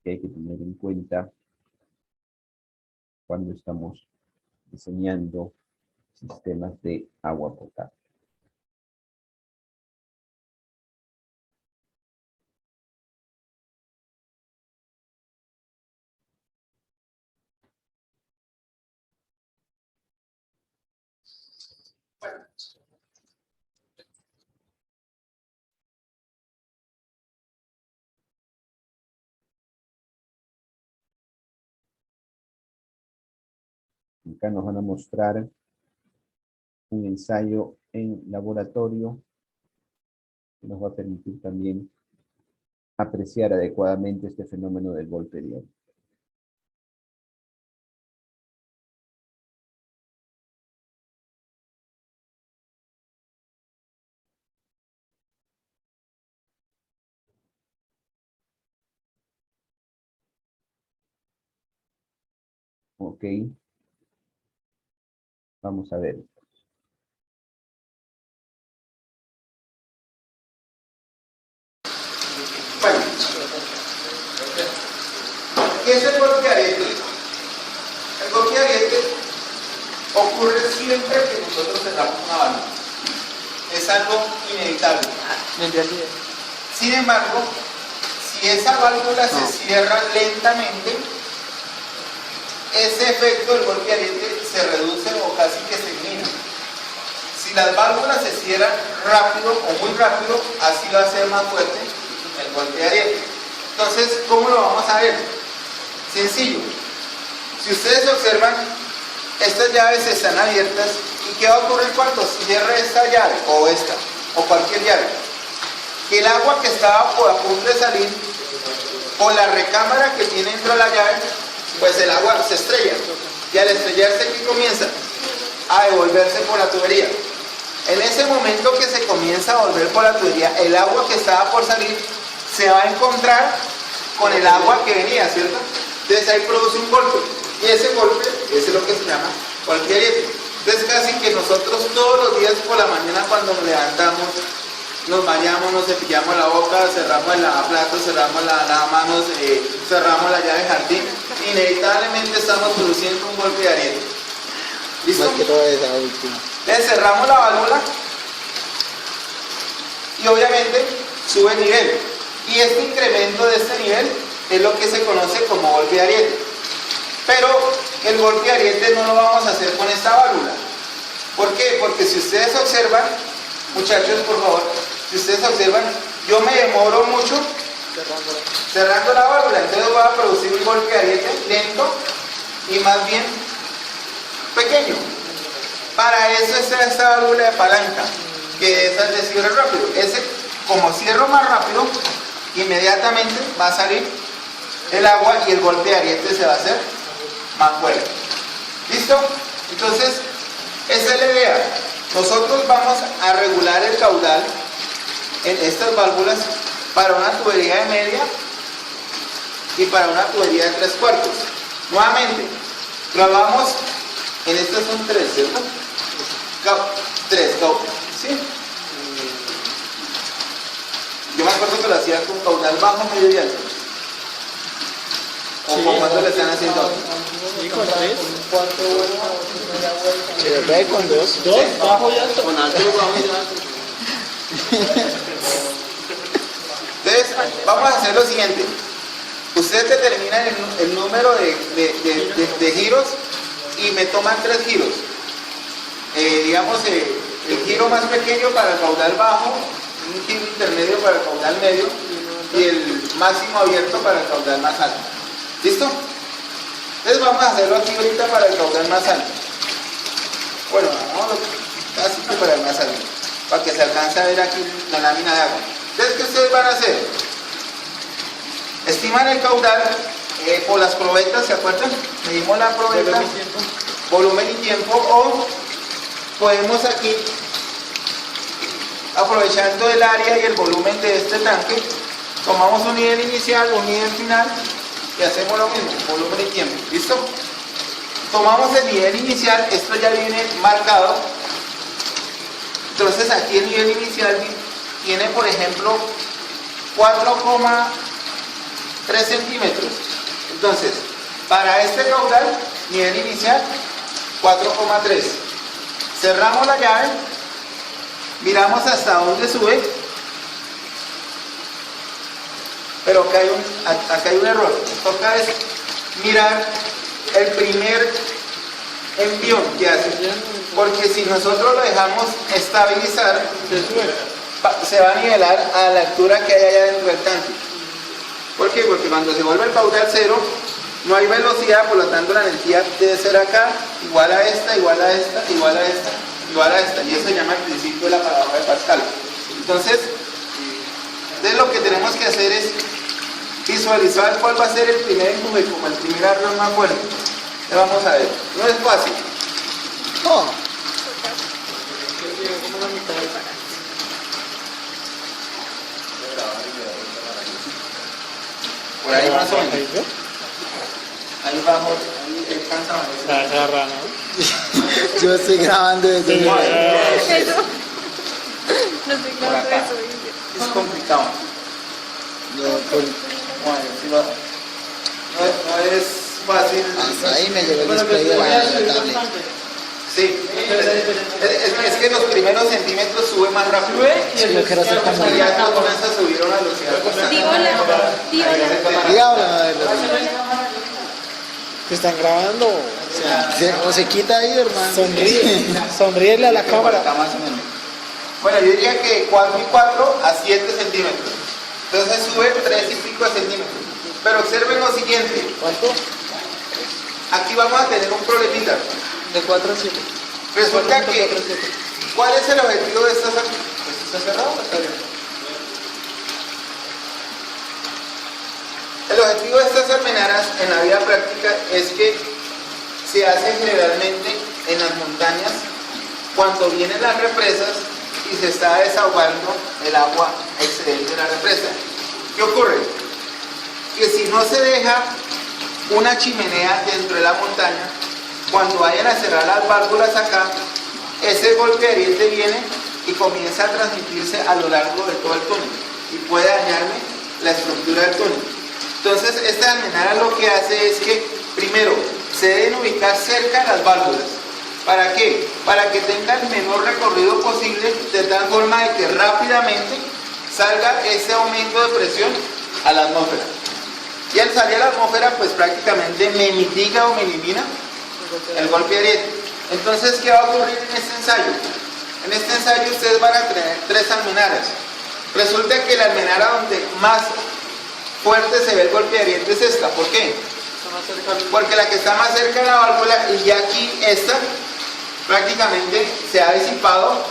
que hay que tener en cuenta cuando estamos diseñando sistemas de agua potable. Acá nos van a mostrar un ensayo en laboratorio que nos va a permitir también apreciar adecuadamente este fenómeno del golpe de ariete. Ok. Vamos a ver.
Bueno, ¿qué es el golpe de ariete? El golpe de ariete ocurre siempre que nosotros cerramos una válvula. Es algo inevitable. Sin embargo, si esa válvula se cierra lentamente, ese efecto del golpe de ariete se reduce o casi que se elimina. Si las válvulas se cierran rápido o muy rápido, así va a ser más fuerte el golpe de ariete. Entonces, ¿cómo lo vamos a ver? Sencillo. Si ustedes observan, estas llaves están abiertas. ¿Y qué va a ocurrir cuando cierre esta llave o esta o cualquier llave? Que el agua que estaba a punto de salir por la recámara que tiene dentro de la llave, pues el agua se estrella, y al estrellarse, ¿qué comienza? A devolverse por la tubería. En ese momento que se comienza a volver por la tubería, el agua que estaba por salir se va a encontrar con el agua que venía, ¿cierto? Entonces ahí produce un golpe, y ese golpe es lo que se llama golpe de ariete. Entonces casi que nosotros todos los días por la mañana cuando nos levantamos, nos bañamos, nos cepillamos la boca, cerramos el lavaplatos, cerramos la lavamanos, cerramos la llave de jardín, inevitablemente estamos produciendo un golpe de ariete. ¿Listo? Le cerramos la válvula y obviamente sube el nivel. Y este incremento de este nivel es lo que se conoce como golpe de ariete. Pero el golpe de ariete no lo vamos a hacer con esta válvula. ¿Por qué? Porque si ustedes observan, muchachos, por favor, si ustedes observan, yo me demoro mucho cerrando la válvula, entonces voy a producir un golpe de ariete lento y más bien pequeño. Para eso está esta válvula de palanca, que es el de cierre rápido. Ese, como cierro más rápido, inmediatamente va a salir el agua y el golpe de ariete se va a hacer más fuerte. ¿Listo? Entonces, esa es la idea. Nosotros vamos a regular el caudal en estas válvulas para una tubería de media y para una tubería de 3/4. Nuevamente, grabamos, en estas son 3, ¿cierto? 3, ¿sí? caudal bajo, medio y alto? ¿O con cuánto le están haciendo ahora?
Sí, con 3.
Con dos.
Dos, bajo y alto.
Con alto, bajo y alto. Entonces, vamos a hacer lo siguiente. Ustedes determinan el número de giros y me toman 3 giros. Digamos, el giro más pequeño para el caudal bajo, un giro intermedio para el caudal medio y el máximo abierto para el caudal más alto. ¿Listo? Entonces vamos a hacerlo aquí ahorita para el caudal más alto. Bueno, vamos casi que para el más alto, para que se alcance a ver aquí la lámina de agua. Entonces, ¿qué ustedes van a hacer? Estiman el caudal por las probetas, ¿se acuerdan? Medimos la probeta, volumen y tiempo, o podemos aquí, aprovechando el área y el volumen de este tanque, tomamos un nivel inicial, un nivel final y hacemos lo mismo, volumen y tiempo. ¿Listo? Tomamos el nivel inicial, esto ya viene marcado. Entonces aquí el nivel inicial tiene, por ejemplo, 4,3 centímetros. Entonces, para este caudal, nivel inicial, 4,3. Cerramos la llave, miramos hasta dónde sube, pero acá hay un error. Toca es mirar el primer envión que hace, porque si nosotros lo dejamos estabilizar, se va a nivelar a la altura que hay allá dentro del tanque. ¿Por qué? Porque cuando se vuelve el caudal cero, no hay velocidad, por lo tanto la energía debe ser acá, igual a esta, igual a esta, igual a esta, igual a esta, y eso se llama el principio de la paradoja de Pascal. Entonces lo que tenemos que hacer es visualizar cuál va a ser el primer empuje, como el primer arroz más fuerte. Ya vamos a ver, no es fácil. No. Por ahí más o menos. Ahí bajo, ahí alcanza a
Yo estoy grabando desde
Eso. No sé
por
cuánto
acá.
eso dice.
Es complicado. No es fácil.
Hasta ahí me llegó el display de la tablet.
Sí, es que los primeros centímetros sube más rápido.
Sí, yo quiero hacer como
Y ya tú comienzas a subir a una velocidad constante.
Diablo, que están grabando. O se quita ahí, hermano. Sonríele a la cámara.
Acá más o menos. Bueno, yo diría que 4 y 4 a 7 centímetros. Entonces sube 3 y pico centímetros. Pero observen lo siguiente.
¿Cuánto?
Aquí vamos a tener un problemita.
De 4 a 7.
Resulta que, ¿cuál es el objetivo de estas? ¿Está cerrado o está abierto? El objetivo de estas almenaras en la vida práctica es que se hacen generalmente en las montañas cuando vienen las represas y se está desahogando el agua excedente de la represa. ¿Qué ocurre? Que si no se deja una chimenea dentro de la montaña, cuando vayan a cerrar las válvulas acá, ese golpe de ariete viene y comienza a transmitirse a lo largo de todo el túnel y puede dañarme la estructura del túnel. Entonces, esta almenara lo que hace es que, primero, se deben ubicar cerca de las válvulas. ¿Para qué? Para que tengan el menor recorrido posible, de tal forma de que rápidamente salga ese aumento de presión a la atmósfera. Y al salir a la atmósfera, pues prácticamente me mitiga o me elimina el golpe de ariete. Entonces, ¿qué va a ocurrir en este ensayo? En este ensayo ustedes van a tener 3 almenaras. Resulta que la almenara donde más fuerte se ve el golpe de ariete es esta. ¿Por qué? Porque la que está más cerca de la válvula, y ya aquí esta prácticamente se ha disipado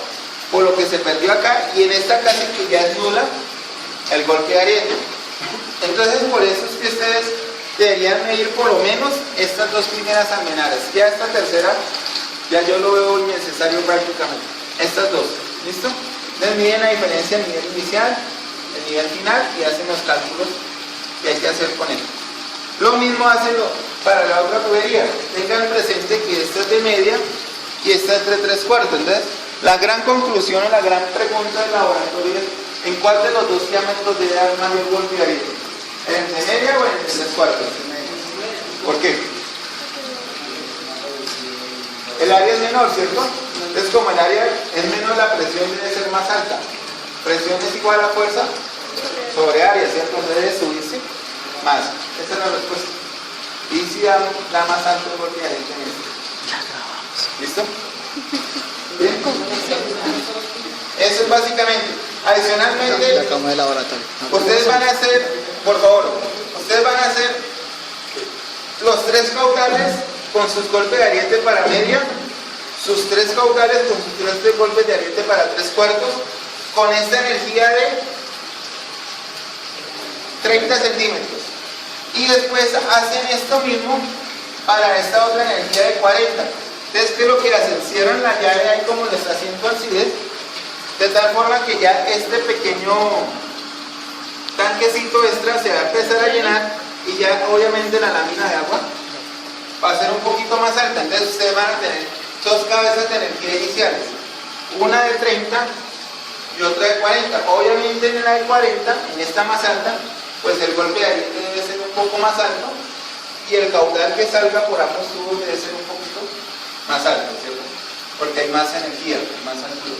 por lo que se perdió acá, y en esta casi que ya es nula el golpe de ariete. Entonces, por eso es que ustedes deberían medir por lo menos estas 2 primeras almenaras. Ya esta tercera, ya yo lo veo innecesario prácticamente. Estas 2, ¿listo? Entonces miden la diferencia del nivel inicial, el nivel final, y hacen los cálculos que hay que hacer con él. Lo mismo hacen para la otra tubería. Tengan presente que esta es de media y esta es de 3/4. Entonces, la gran conclusión o la gran pregunta del laboratorio es ¿En cuál de los dos diámetros debe dar mayor golpe de ariete? ¿En el de media o en el de 3/4? ¿Por qué? El área es menor, ¿cierto? Entonces, como el área es menor, la presión debe ser más alta. Presión es igual a fuerza sobre área, ¿cierto? Debe subirse más. Esa es la respuesta. Y si da más alto el golpe de ariete en este. ¿Listo? ¿Bien? Eso es básicamente. Adicionalmente,
La cama de laboratorio.
ustedes van a hacer, por favor, ustedes van a hacer los 3 caudales con sus golpes de ariete para media, sus 3 caudales con sus 3 golpes de ariete para 3/4, con esta energía de 30 centímetros. Y después hacen esto mismo para esta otra energía de 40. Entonces, ¿qué es lo que hacen? Cierran la llave ahí como lo está haciendo Alcides, de tal forma que ya este pequeño tanquecito extra se va a empezar a llenar y ya obviamente la lámina de agua va a ser un poquito más alta. Entonces ustedes van a tener 2 cabezas de energía iniciales, una de 30 y otra de 40. Obviamente en la de 40, en esta más alta, pues el golpe de ariete debe ser un poco más alto y el caudal que salga por ambos tubos debe ser un poquito más alto, ¿cierto? Porque hay más energía, más altura.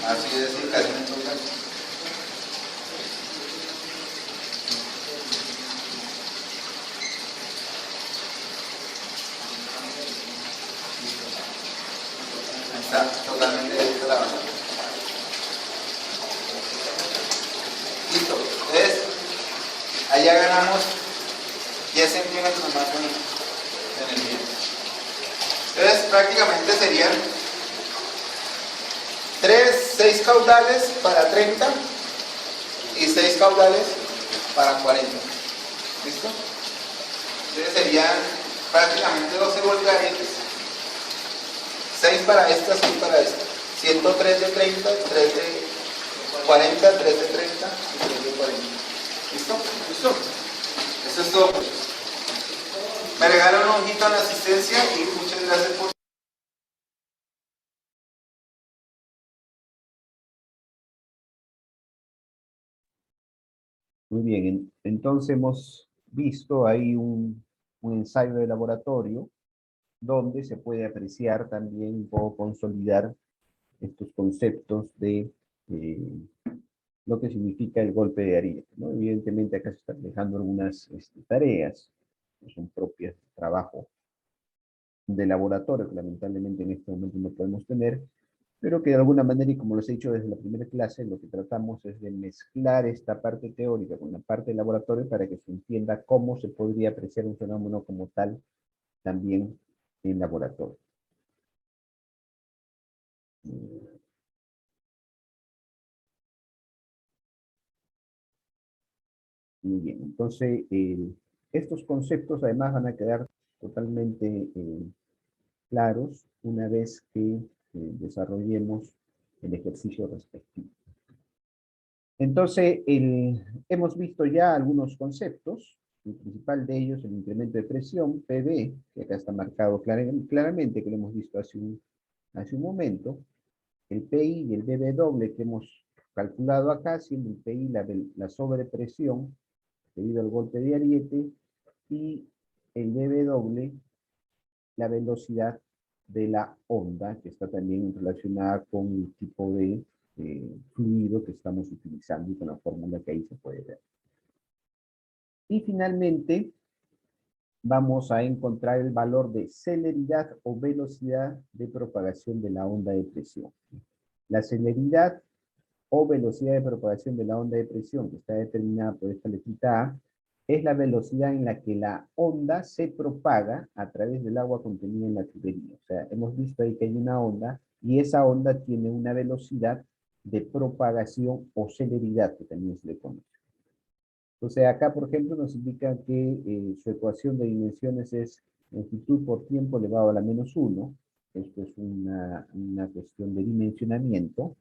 Así es, sí, casi me toca. Está totalmente lista la base. Listo. Entonces, allá ganamos 10 centímetros más de energía. Entonces, prácticamente serían 6 caudales para 30 y 6 caudales para 40. ¿Listo? Entonces serían prácticamente 12 voltajes. 6 para esta, 6 para esta. 103 de 30, 3 de 40, 3 de 30 y 3 de 40. ¿Listo? ¿Listo? Eso es todo. Me regalan un ojito a la asistencia y muchas gracias por...
Muy bien, entonces hemos visto ahí un ensayo de laboratorio donde se puede apreciar también un poco consolidar estos conceptos de lo que significa el golpe de ariete, ¿no? Evidentemente acá se están dejando algunas tareas que son propias del trabajo de laboratorio, que lamentablemente en este momento no podemos tener, pero que de alguna manera, y como les he dicho desde la primera clase, lo que tratamos es de mezclar esta parte teórica con la parte de laboratorio para que se entienda cómo se podría apreciar un fenómeno como tal también en laboratorio. Muy bien, entonces estos conceptos además van a quedar totalmente claros una vez que desarrollemos el ejercicio respectivo. Entonces, hemos visto ya algunos conceptos, el principal de ellos el incremento de presión, PV, que acá está marcado claramente, que lo hemos visto hace un momento, el PI y el BW que hemos calculado acá, siendo el PI la sobrepresión debido al golpe de ariete, y el BW la velocidad de la onda, que está también relacionada con el tipo de fluido que estamos utilizando y con la fórmula que ahí se puede ver. Y finalmente, vamos a encontrar el valor de celeridad o velocidad de propagación de la onda de presión. La celeridad o velocidad de propagación de la onda de presión, que está determinada por esta letrita A, es la velocidad en la que la onda se propaga a través del agua contenida en la tubería. O sea, hemos visto ahí que hay una onda y esa onda tiene una velocidad de propagación o celeridad, que también se le conoce. Entonces acá, por ejemplo, nos indica que su ecuación de dimensiones es longitud por tiempo elevado a la -1. Esto es una cuestión de dimensionamiento.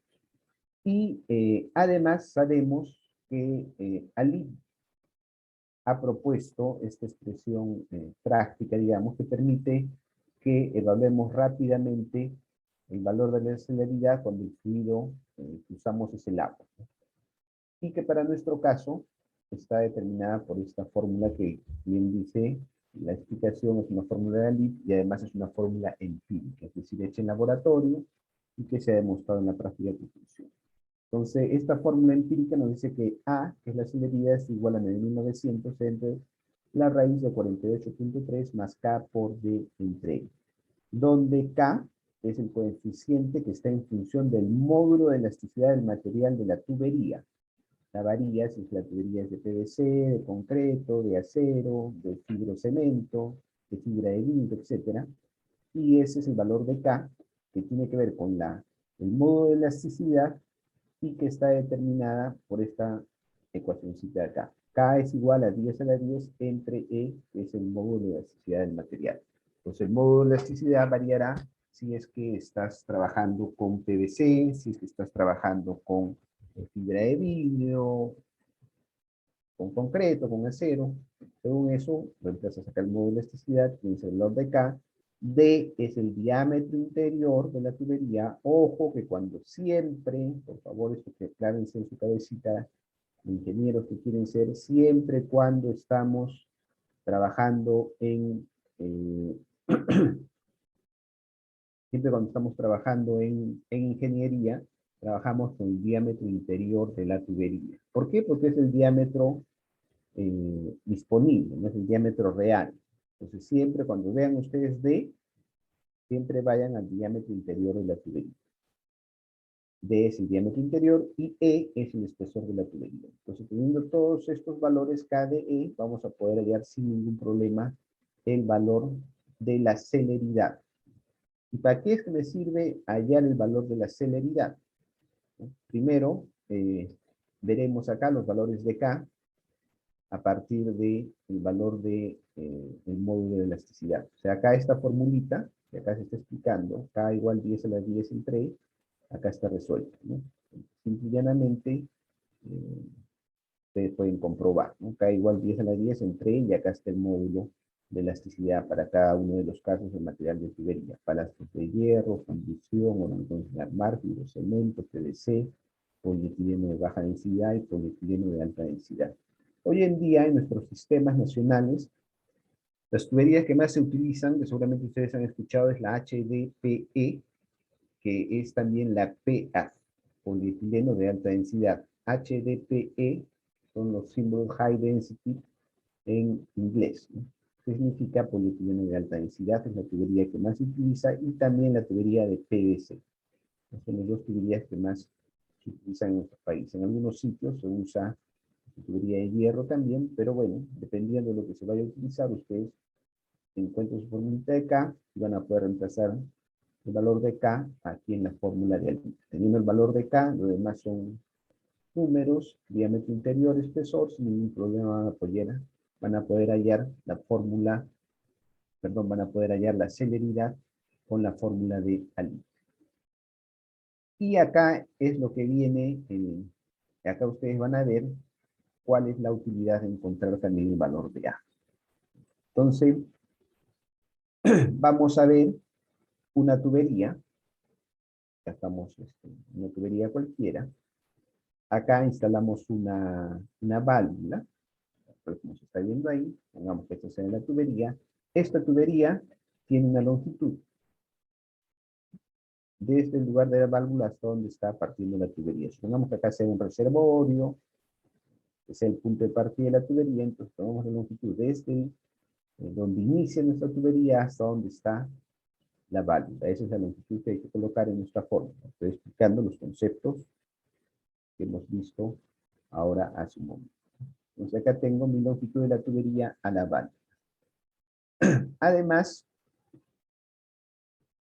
Y además sabemos que Ali ha propuesto esta expresión práctica, digamos, que permite que evaluemos rápidamente el valor de la celeridad cuando el fluido que usamos es el agua, ¿no? Y que para nuestro caso está determinada por esta fórmula que bien dice, la explicación es una fórmula de Ali y además es una fórmula empírica, es decir, hecha en laboratorio y que se ha demostrado en la práctica que funciona. Entonces, esta fórmula empírica nos dice que A, que es la celeridad, es igual a 9.900 entre la raíz de 48.3 más K por D entre E, donde K es el coeficiente que está en función del módulo de elasticidad del material de la tubería. La varía si la tubería es de PVC, de concreto, de acero, de fibrocemento, de fibra de vidrio, etc. Y ese es el valor de K, que tiene que ver con el módulo de elasticidad y que está determinada por esta ecuacióncita de acá. K es igual a 10 a la 10 entre E, que es el módulo de elasticidad del material. Entonces el módulo de elasticidad variará si es que estás trabajando con PVC, si es que estás trabajando con fibra de vidrio, con concreto, con acero. Según eso, lo empiezas a sacar el módulo de elasticidad, tienes el valor de K. D es el diámetro interior de la tubería. Ojo que cuando siempre, por favor, esto que aclárense en su cabecita, ingenieros que quieren ser, siempre cuando estamos trabajando siempre cuando estamos trabajando en ingeniería, trabajamos con el diámetro interior de la tubería. ¿Por qué? Porque es el diámetro disponible, no es el diámetro real. Entonces siempre cuando vean ustedes D, siempre vayan al diámetro interior de la tubería. D es el diámetro interior y E es el espesor de la tubería. Entonces, teniendo todos estos valores K de E, vamos a poder hallar sin ningún problema el valor de la celeridad. ¿Y para qué es que me sirve hallar el valor de la celeridad? Primero, veremos acá los valores de K a partir del valor del módulo de elasticidad. O sea, acá esta formulita, que acá se está explicando, K igual 10 a la 10 entre E, acá está resuelta, ¿no? Simple y llanamente, ustedes pueden comprobar, ¿no? K igual 10 a la 10 entre E, y acá está el módulo de elasticidad para cada uno de los casos del material de tubería. Palastos de hierro, fundición, hormigón de armar, fibrocemento, PVC, polietileno de baja densidad y polietileno de alta densidad. Hoy en día, en nuestros sistemas nacionales, las tuberías que más se utilizan, que seguramente ustedes han escuchado, es la HDPE, que es también la PA, polietileno de alta densidad. HDPE son los símbolos High Density en inglés, ¿no? ¿Qué significa polietileno de alta densidad? Es la tubería que más se utiliza, y también la tubería de PVC. Son las dos tuberías que más se utilizan en nuestro país. En algunos sitios se usa tubería de hierro también, pero bueno, dependiendo de lo que se vaya a utilizar, ustedes encuentran su formulita de K y van a poder reemplazar el valor de K aquí en la fórmula de Ali. Teniendo el valor de K, lo demás son números, diámetro interior, espesor, sin ningún problema van a poder hallar la fórmula, perdón, van a poder hallar la celeridad con la fórmula de Ali. Y acá es lo que viene, acá ustedes van a ver cuál es la utilidad de encontrar también el valor de A. Entonces, vamos a ver una tubería, ya estamos en una tubería cualquiera. Acá instalamos una válvula, pues como se está viendo ahí, pongamos que esta sea la tubería. Esta tubería tiene una longitud desde el lugar de la válvula hasta donde está partiendo la tubería. Supongamos que acá sea un reservorio, que sea el punto de partida de la tubería, entonces tomamos la longitud desde donde inicia nuestra tubería hasta donde está la válvula. Esa es la longitud que hay que colocar en nuestra fórmula. Estoy explicando los conceptos que hemos visto ahora hace un momento. Entonces acá tengo mi longitud de la tubería a la válvula. Además,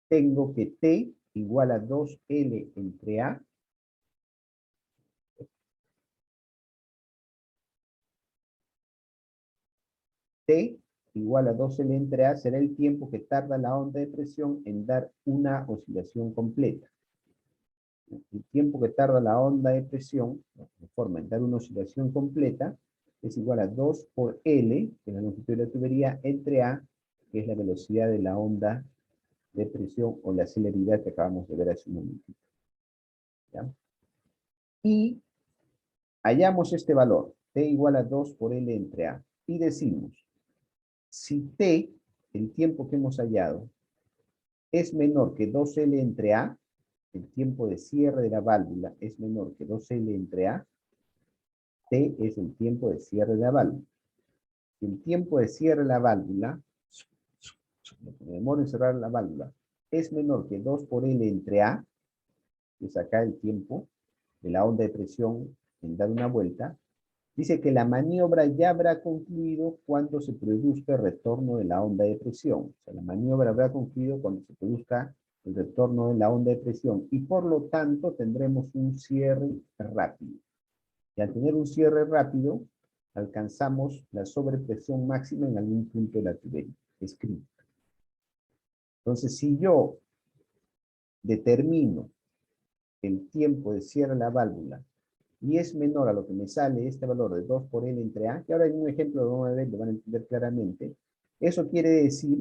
tengo que T igual a 2L entre A T igual a 2L entre A será el tiempo que tarda la onda de presión en dar una oscilación completa. El tiempo que tarda la onda de presión, de forma en dar una oscilación completa, es igual a 2 por L, que es la longitud de la tubería, entre A, que es la velocidad de la onda de presión o la celeridad que acabamos de ver hace un momentito. ¿Ya? Y hallamos este valor, T igual a 2 por L entre A, y decimos, si T, el tiempo que hemos hallado, es menor que 2L entre A, el tiempo de cierre de la válvula es menor que 2L entre A, T es el tiempo de cierre de la válvula. Si el tiempo de cierre de la válvula, lo que me demora en cerrar la válvula, es menor que 2 por L entre A, que es acá el tiempo de la onda de presión en dar una vuelta, dice que la maniobra ya habrá concluido cuando se produzca el retorno de la onda de presión. O sea, la maniobra habrá concluido cuando se produzca el retorno de la onda de presión y por lo tanto tendremos un cierre rápido. Y al tener un cierre rápido, alcanzamos la sobrepresión máxima en algún punto de la tubería. Es crítica. Entonces, si yo determino el tiempo de cierre de la válvula y es menor a lo que me sale este valor de 2 por L entre A, que ahora en un ejemplo lo van a ver, lo van a entender claramente, eso quiere decir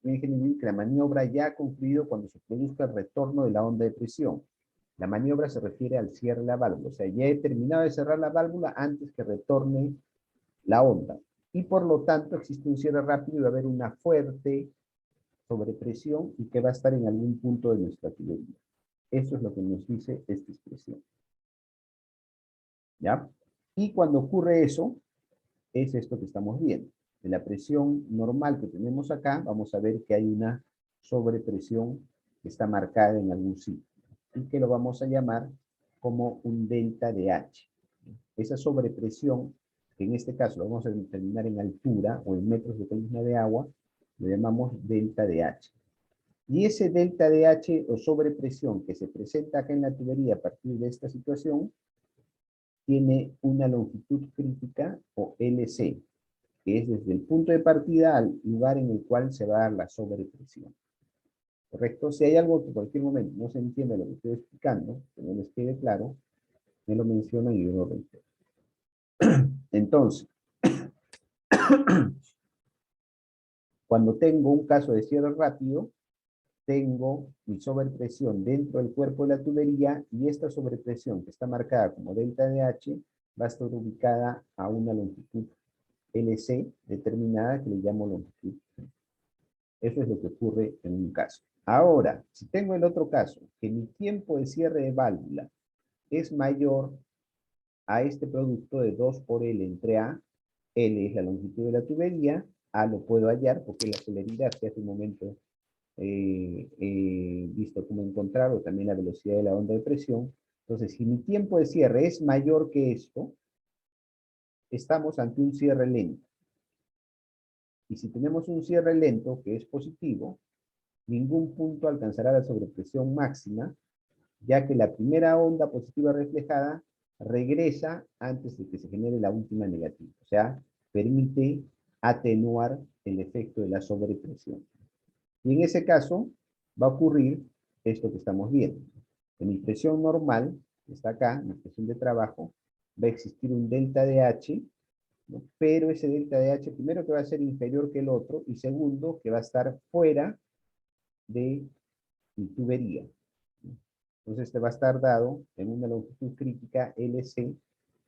que la maniobra ya ha concluido cuando se produzca el retorno de la onda de presión. La maniobra se refiere al cierre de la válvula, o sea, ya he terminado de cerrar la válvula antes que retorne la onda. Y por lo tanto existe un cierre rápido y va a haber una fuerte sobrepresión y que va a estar en algún punto de nuestra tubería. Eso es lo que nos dice esta expresión. ¿Ya? Y cuando ocurre eso, es esto que estamos viendo. De la presión normal que tenemos acá, vamos a ver que hay una sobrepresión que está marcada en algún sitio. Y que lo vamos a llamar como un delta de H. Esa sobrepresión, que en este caso lo vamos a determinar en altura o en metros de columna de agua, lo llamamos delta de H. Y ese delta de H o sobrepresión que se presenta acá en la tubería a partir de esta situación, tiene una longitud crítica o LC, que es desde el punto de partida al lugar en el cual se va a dar la sobrepresión. ¿Correcto? Si hay algo que en cualquier momento no se entiende lo que estoy explicando, que no les quede claro, me lo mencionan y yo lo reitero. Entonces, cuando tengo un caso de cierre rápido, tengo mi sobrepresión dentro del cuerpo de la tubería y esta sobrepresión que está marcada como delta de H va a estar ubicada a una longitud LC determinada que le llamo longitud. Eso es lo que ocurre en un caso. Ahora, si tengo el otro caso, que mi tiempo de cierre de válvula es mayor a este producto de 2 por L entre A, L es la longitud de la tubería, A lo puedo hallar porque es la celeridad que hace un momento visto cómo encontrar, o también la velocidad de la onda de presión. Entonces, si mi tiempo de cierre es mayor que esto, estamos ante un cierre lento. Y si tenemos un cierre lento, que es positivo, ningún punto alcanzará la sobrepresión máxima, ya que la primera onda positiva reflejada regresa antes de que se genere la última negativa. O sea, permite atenuar el efecto de la sobrepresión. Y en ese caso va a ocurrir esto que estamos viendo. En mi presión normal, que está acá, mi presión de trabajo, va a existir un delta de H, ¿no? Pero ese delta de H, primero que va a ser inferior que el otro, y segundo, que va a estar fuera de mi tubería. Entonces, este va a estar dado en una longitud crítica LC,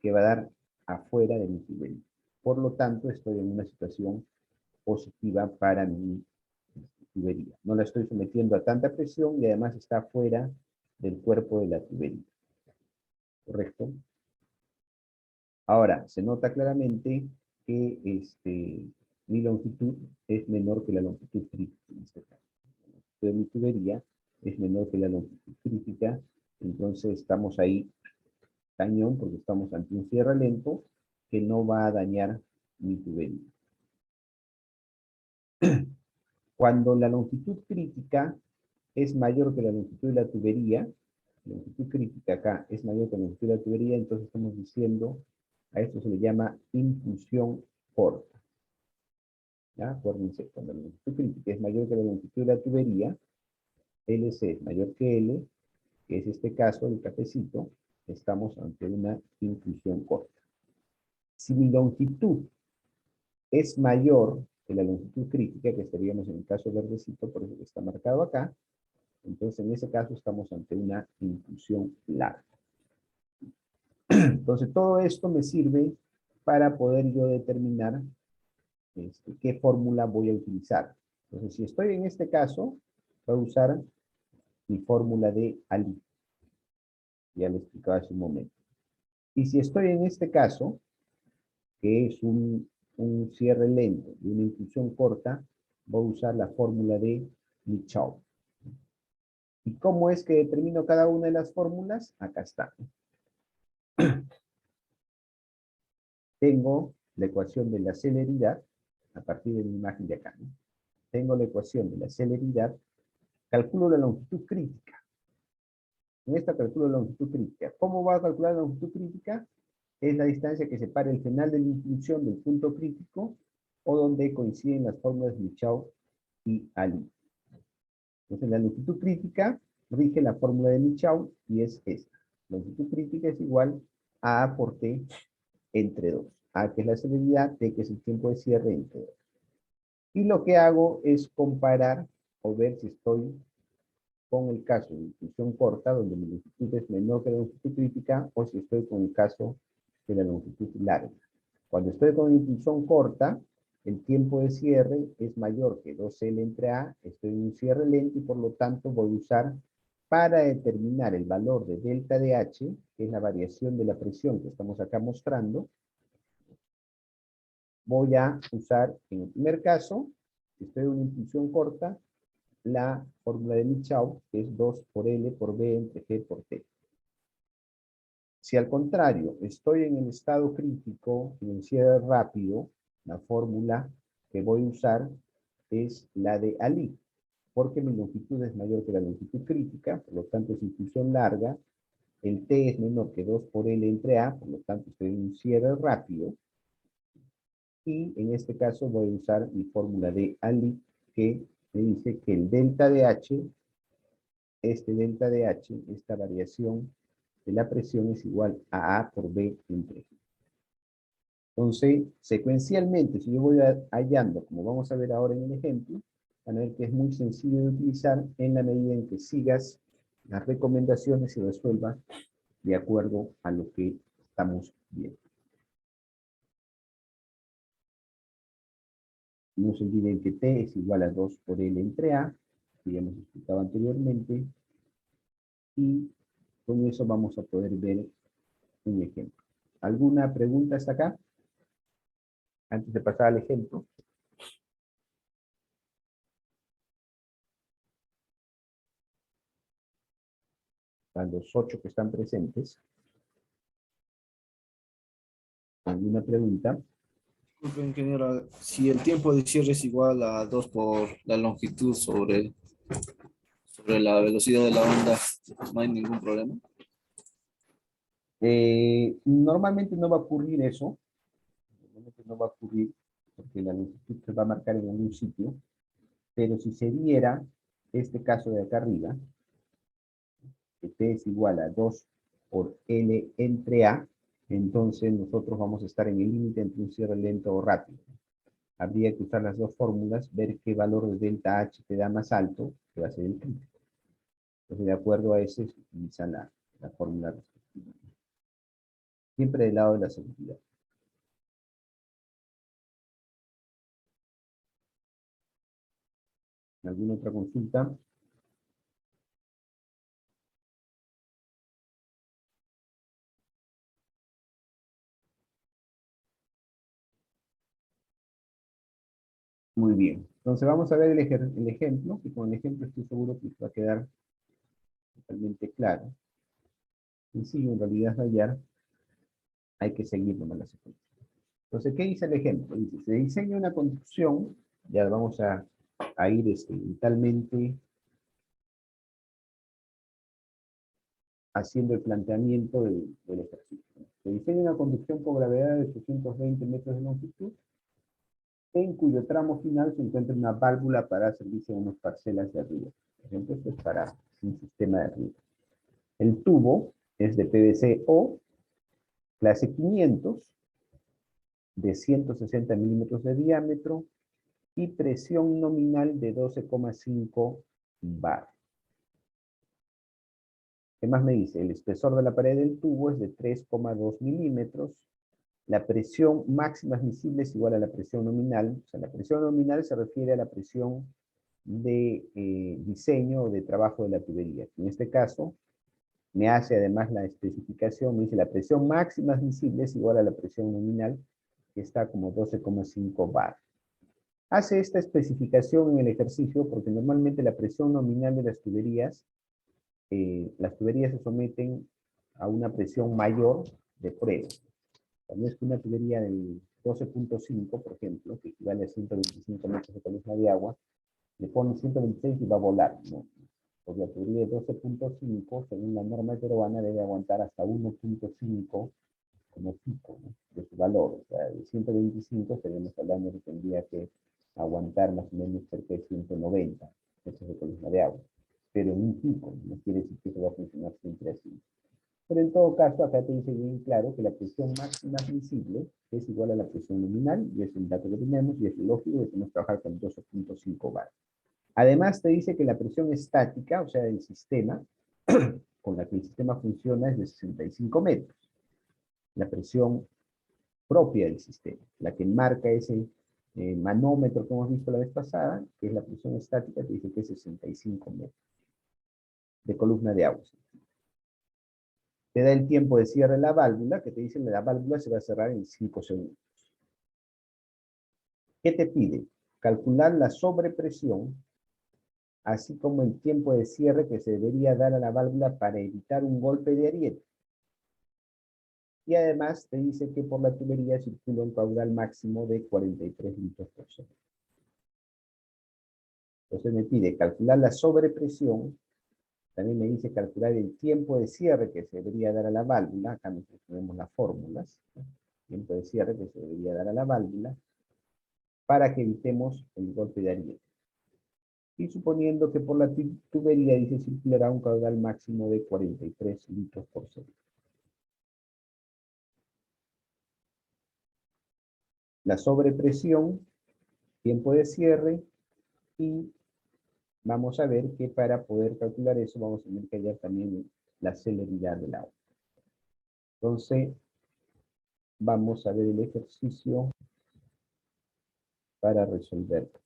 que va a dar afuera de mi tubería. Por lo tanto, estoy en una situación positiva para mi tubería. No la estoy sometiendo a tanta presión y además está fuera del cuerpo de la tubería. ¿Correcto? Ahora, se nota claramente que mi longitud es menor que la longitud crítica en este caso. La longitud de mi tubería es menor que la longitud crítica, entonces estamos ahí cañón porque estamos ante un cierre lento que no va a dañar mi tubería. Cuando la longitud crítica es mayor que la longitud de la tubería, la longitud crítica acá es mayor que la longitud de la tubería, entonces estamos diciendo, a esto se le llama impulsión corta. ¿Ya? Acuérdense, cuando la longitud crítica es mayor que la longitud de la tubería, LC es mayor que L, que es este caso del cafecito, estamos ante una inclusión corta. Si mi longitud es mayor que la longitud crítica, que estaríamos en el caso verdecito, por eso que está marcado acá, entonces en ese caso estamos ante una inclusión larga. Entonces todo esto me sirve para poder yo determinar qué fórmula voy a utilizar. Entonces si estoy en este caso, voy a usar mi fórmula de Ali. Ya lo explicaba hace un momento. Y si estoy en este caso, que es un cierre lento y una inclusión corta, voy a usar la fórmula de Michau. ¿Y cómo es que determino cada una de las fórmulas? Acá está. Tengo la ecuación de la celeridad, a partir de la imagen de acá, ¿no? Tengo la ecuación de la celeridad, calculo la longitud crítica. En esta calculo la longitud crítica. ¿Cómo va a calcular la longitud crítica? Es la distancia que separa el final de la inclusión del punto crítico, o donde coinciden las fórmulas de Michau y Ali. Entonces, la longitud crítica rige la fórmula de Michau y es esta. La longitud crítica es igual a A por T entre 2. A, que es la celeridad, T, que es el tiempo de cierre, entre 2. Y lo que hago es comparar o ver si estoy con el caso de inclusión corta, donde mi longitud es menor que la longitud crítica, o si estoy con el caso de la longitud larga. Cuando estoy con inclusión corta, el tiempo de cierre es mayor que 2L entre A, estoy en un cierre lento y por lo tanto voy a usar para determinar el valor de delta de H, que es la variación de la presión que estamos acá mostrando. Voy a usar, en el primer caso, si estoy en una inclusión corta, la fórmula de Michau, que es 2 por L por B entre G por T. Si al contrario, estoy en el estado crítico, en el cierre rápido, la fórmula que voy a usar es la de Ali, porque mi longitud es mayor que la longitud crítica, por lo tanto es inclusión larga, el T es menor que 2 por L entre A, por lo tanto estoy en un cierre rápido, y en este caso voy a usar mi fórmula de Ali, que me dice que el delta de H, delta de H, esta variación de la presión es igual a A por B entre G. Entonces, secuencialmente, si yo voy hallando, como vamos a ver ahora en el ejemplo, van a ver que es muy sencillo de utilizar en la medida en que sigas las recomendaciones y resuelvas de acuerdo a lo que estamos viendo. No se olviden que T es igual a 2 por L entre A, que ya hemos explicado anteriormente, y con eso vamos a poder ver un ejemplo. ¿Alguna pregunta hasta acá? Antes de pasar al ejemplo. A los 8 que están presentes. ¿Alguna pregunta?
Disculpe, ingeniero, si el tiempo de cierre es igual a 2 por la longitud sobre la velocidad de la onda, no hay ningún problema.
Normalmente no va a ocurrir eso. Normalmente no va a ocurrir porque la longitud se va a marcar en algún sitio. Pero si se diera este caso de acá arriba, que T es igual a 2 por L entre A, entonces nosotros vamos a estar en el límite entre un cierre lento o rápido. Habría que usar las dos fórmulas, ver qué valor de delta H te da más alto, que va a ser el crítico. Entonces, de acuerdo a eso, se utiliza la fórmula respectiva. Siempre del lado de la seguridad. ¿Alguna otra consulta? Muy bien. Entonces vamos a ver el ejemplo, y con el ejemplo estoy seguro que va a quedar totalmente claro. Sencillo, en realidad hallar, hay que seguir nomás la secuencia. Entonces, ¿qué dice el ejemplo? Dice, se diseña una construcción, ya vamos a ir mentalmente haciendo el planteamiento del ejercicio. Se diseña una conducción con gravedad de 820 metros de longitud, en cuyo tramo final se encuentra una válvula para servirse a unas parcelas de riego. Por ejemplo, esto es para un sistema de riego. El tubo es de PVC o clase 500, de 160 milímetros de diámetro y presión nominal de 12,5 bar. ¿Qué más me dice? El espesor de la pared del tubo es de 3,2 milímetros. La presión máxima admisible es igual a la presión nominal. O sea, la presión nominal se refiere a la presión de diseño o de trabajo de la tubería. En este caso, me hace además la especificación, me dice la presión máxima admisible es igual a la presión nominal, que está como 12,5 bar. Hace esta especificación en el ejercicio porque normalmente la presión nominal de las tuberías se someten a una presión mayor de prueba. Tal vez que una tubería del 12,5, por ejemplo, que equivale a 125 metros de columna de agua, le ponen 126 y va a volar, ¿no? Porque la tubería de 12,5, según la norma peruana, debe aguantar hasta 1,5 como pico, ¿no?, de su valor. O sea, de 125 estaríamos hablando de que tendría que aguantar más o menos cerca de 190 metros de columna de agua. Pero en un pico, no quiere decir que eso va a funcionar siempre así. Pero en todo caso, acá te dice bien claro que la presión máxima admisible es igual a la presión nominal, y es el dato que tenemos, y es lógico que tenemos que trabajar con 12,5 bar. Además te dice que la presión estática, o sea, del sistema, con la que el sistema funciona es de 65 metros. La presión propia del sistema, la que marca ese manómetro que hemos visto la vez pasada, que es la presión estática, te dice que es 65 metros de columna de agua. Te da el tiempo de cierre de la válvula, que te dice que la válvula se va a cerrar en 5 segundos. ¿Qué te pide? Calcular la sobrepresión, así como el tiempo de cierre que se debería dar a la válvula para evitar un golpe de ariete. Y además te dice que por la tubería circula un caudal máximo de 43 litros por segundo. Entonces me pide calcular la sobrepresión. También me dice calcular el tiempo de cierre que se debería dar a la válvula. Acá nosotros tenemos las fórmulas, ¿no? Tiempo de cierre que se debería dar a la válvula para que evitemos el golpe de ariete. Y suponiendo que por la tubería dice circulará un caudal máximo de 43 litros por segundo. La sobrepresión, tiempo de cierre, y vamos a ver que para poder calcular eso vamos a tener que hallar también la celeridad del agua. Entonces, vamos a ver el ejercicio para resolverlo.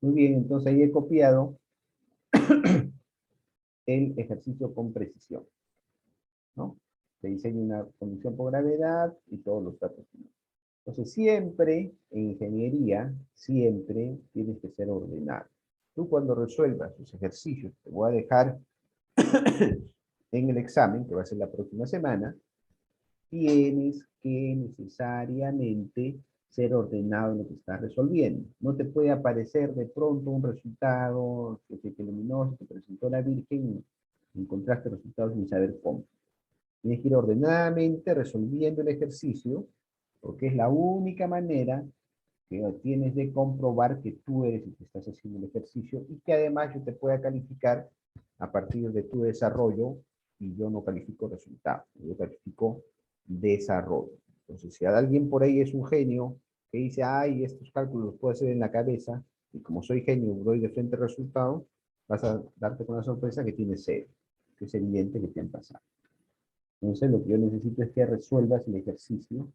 Muy bien, entonces ahí he copiado el ejercicio con precisión, ¿no? Se diseña una condición por gravedad y todos los datos. Entonces siempre, en ingeniería, siempre tienes que ser ordenado. Tú cuando resuelvas tus ejercicios, te voy a dejar en el examen, que va a ser la próxima semana, tienes que necesariamente ser ordenado en lo que estás resolviendo. No te puede aparecer de pronto un resultado que se te iluminó, se te presentó la Virgen, y encontraste resultados sin saber cómo. Tienes que ir ordenadamente resolviendo el ejercicio, porque es la única manera que tienes de comprobar que tú eres el que estás haciendo el ejercicio, y que además yo te pueda calificar a partir de tu desarrollo, y yo no califico resultados, yo califico desarrollo. Entonces, si alguien por ahí es un genio que dice, ay, estos cálculos los puedo hacer en la cabeza, y como soy genio, doy de frente al resultado, vas a darte con la sorpresa que tienes 0, que es evidente que te han pasado. Entonces, lo que yo necesito es que resuelvas el ejercicio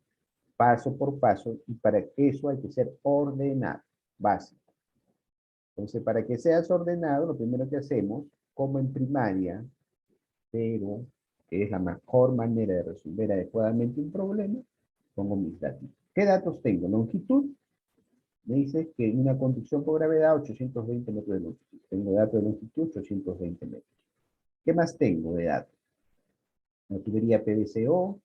paso por paso, y para que eso hay que ser ordenado, básico. Entonces, para que seas ordenado, lo primero que hacemos, como en primaria, pero que es la mejor manera de resolver adecuadamente un problema, pongo mis datos. ¿Qué datos tengo? Longitud. Me dice que en una conducción por gravedad, 820 metros de longitud. Tengo datos de longitud, 820 metros. ¿Qué más tengo de datos? La tubería PVCO,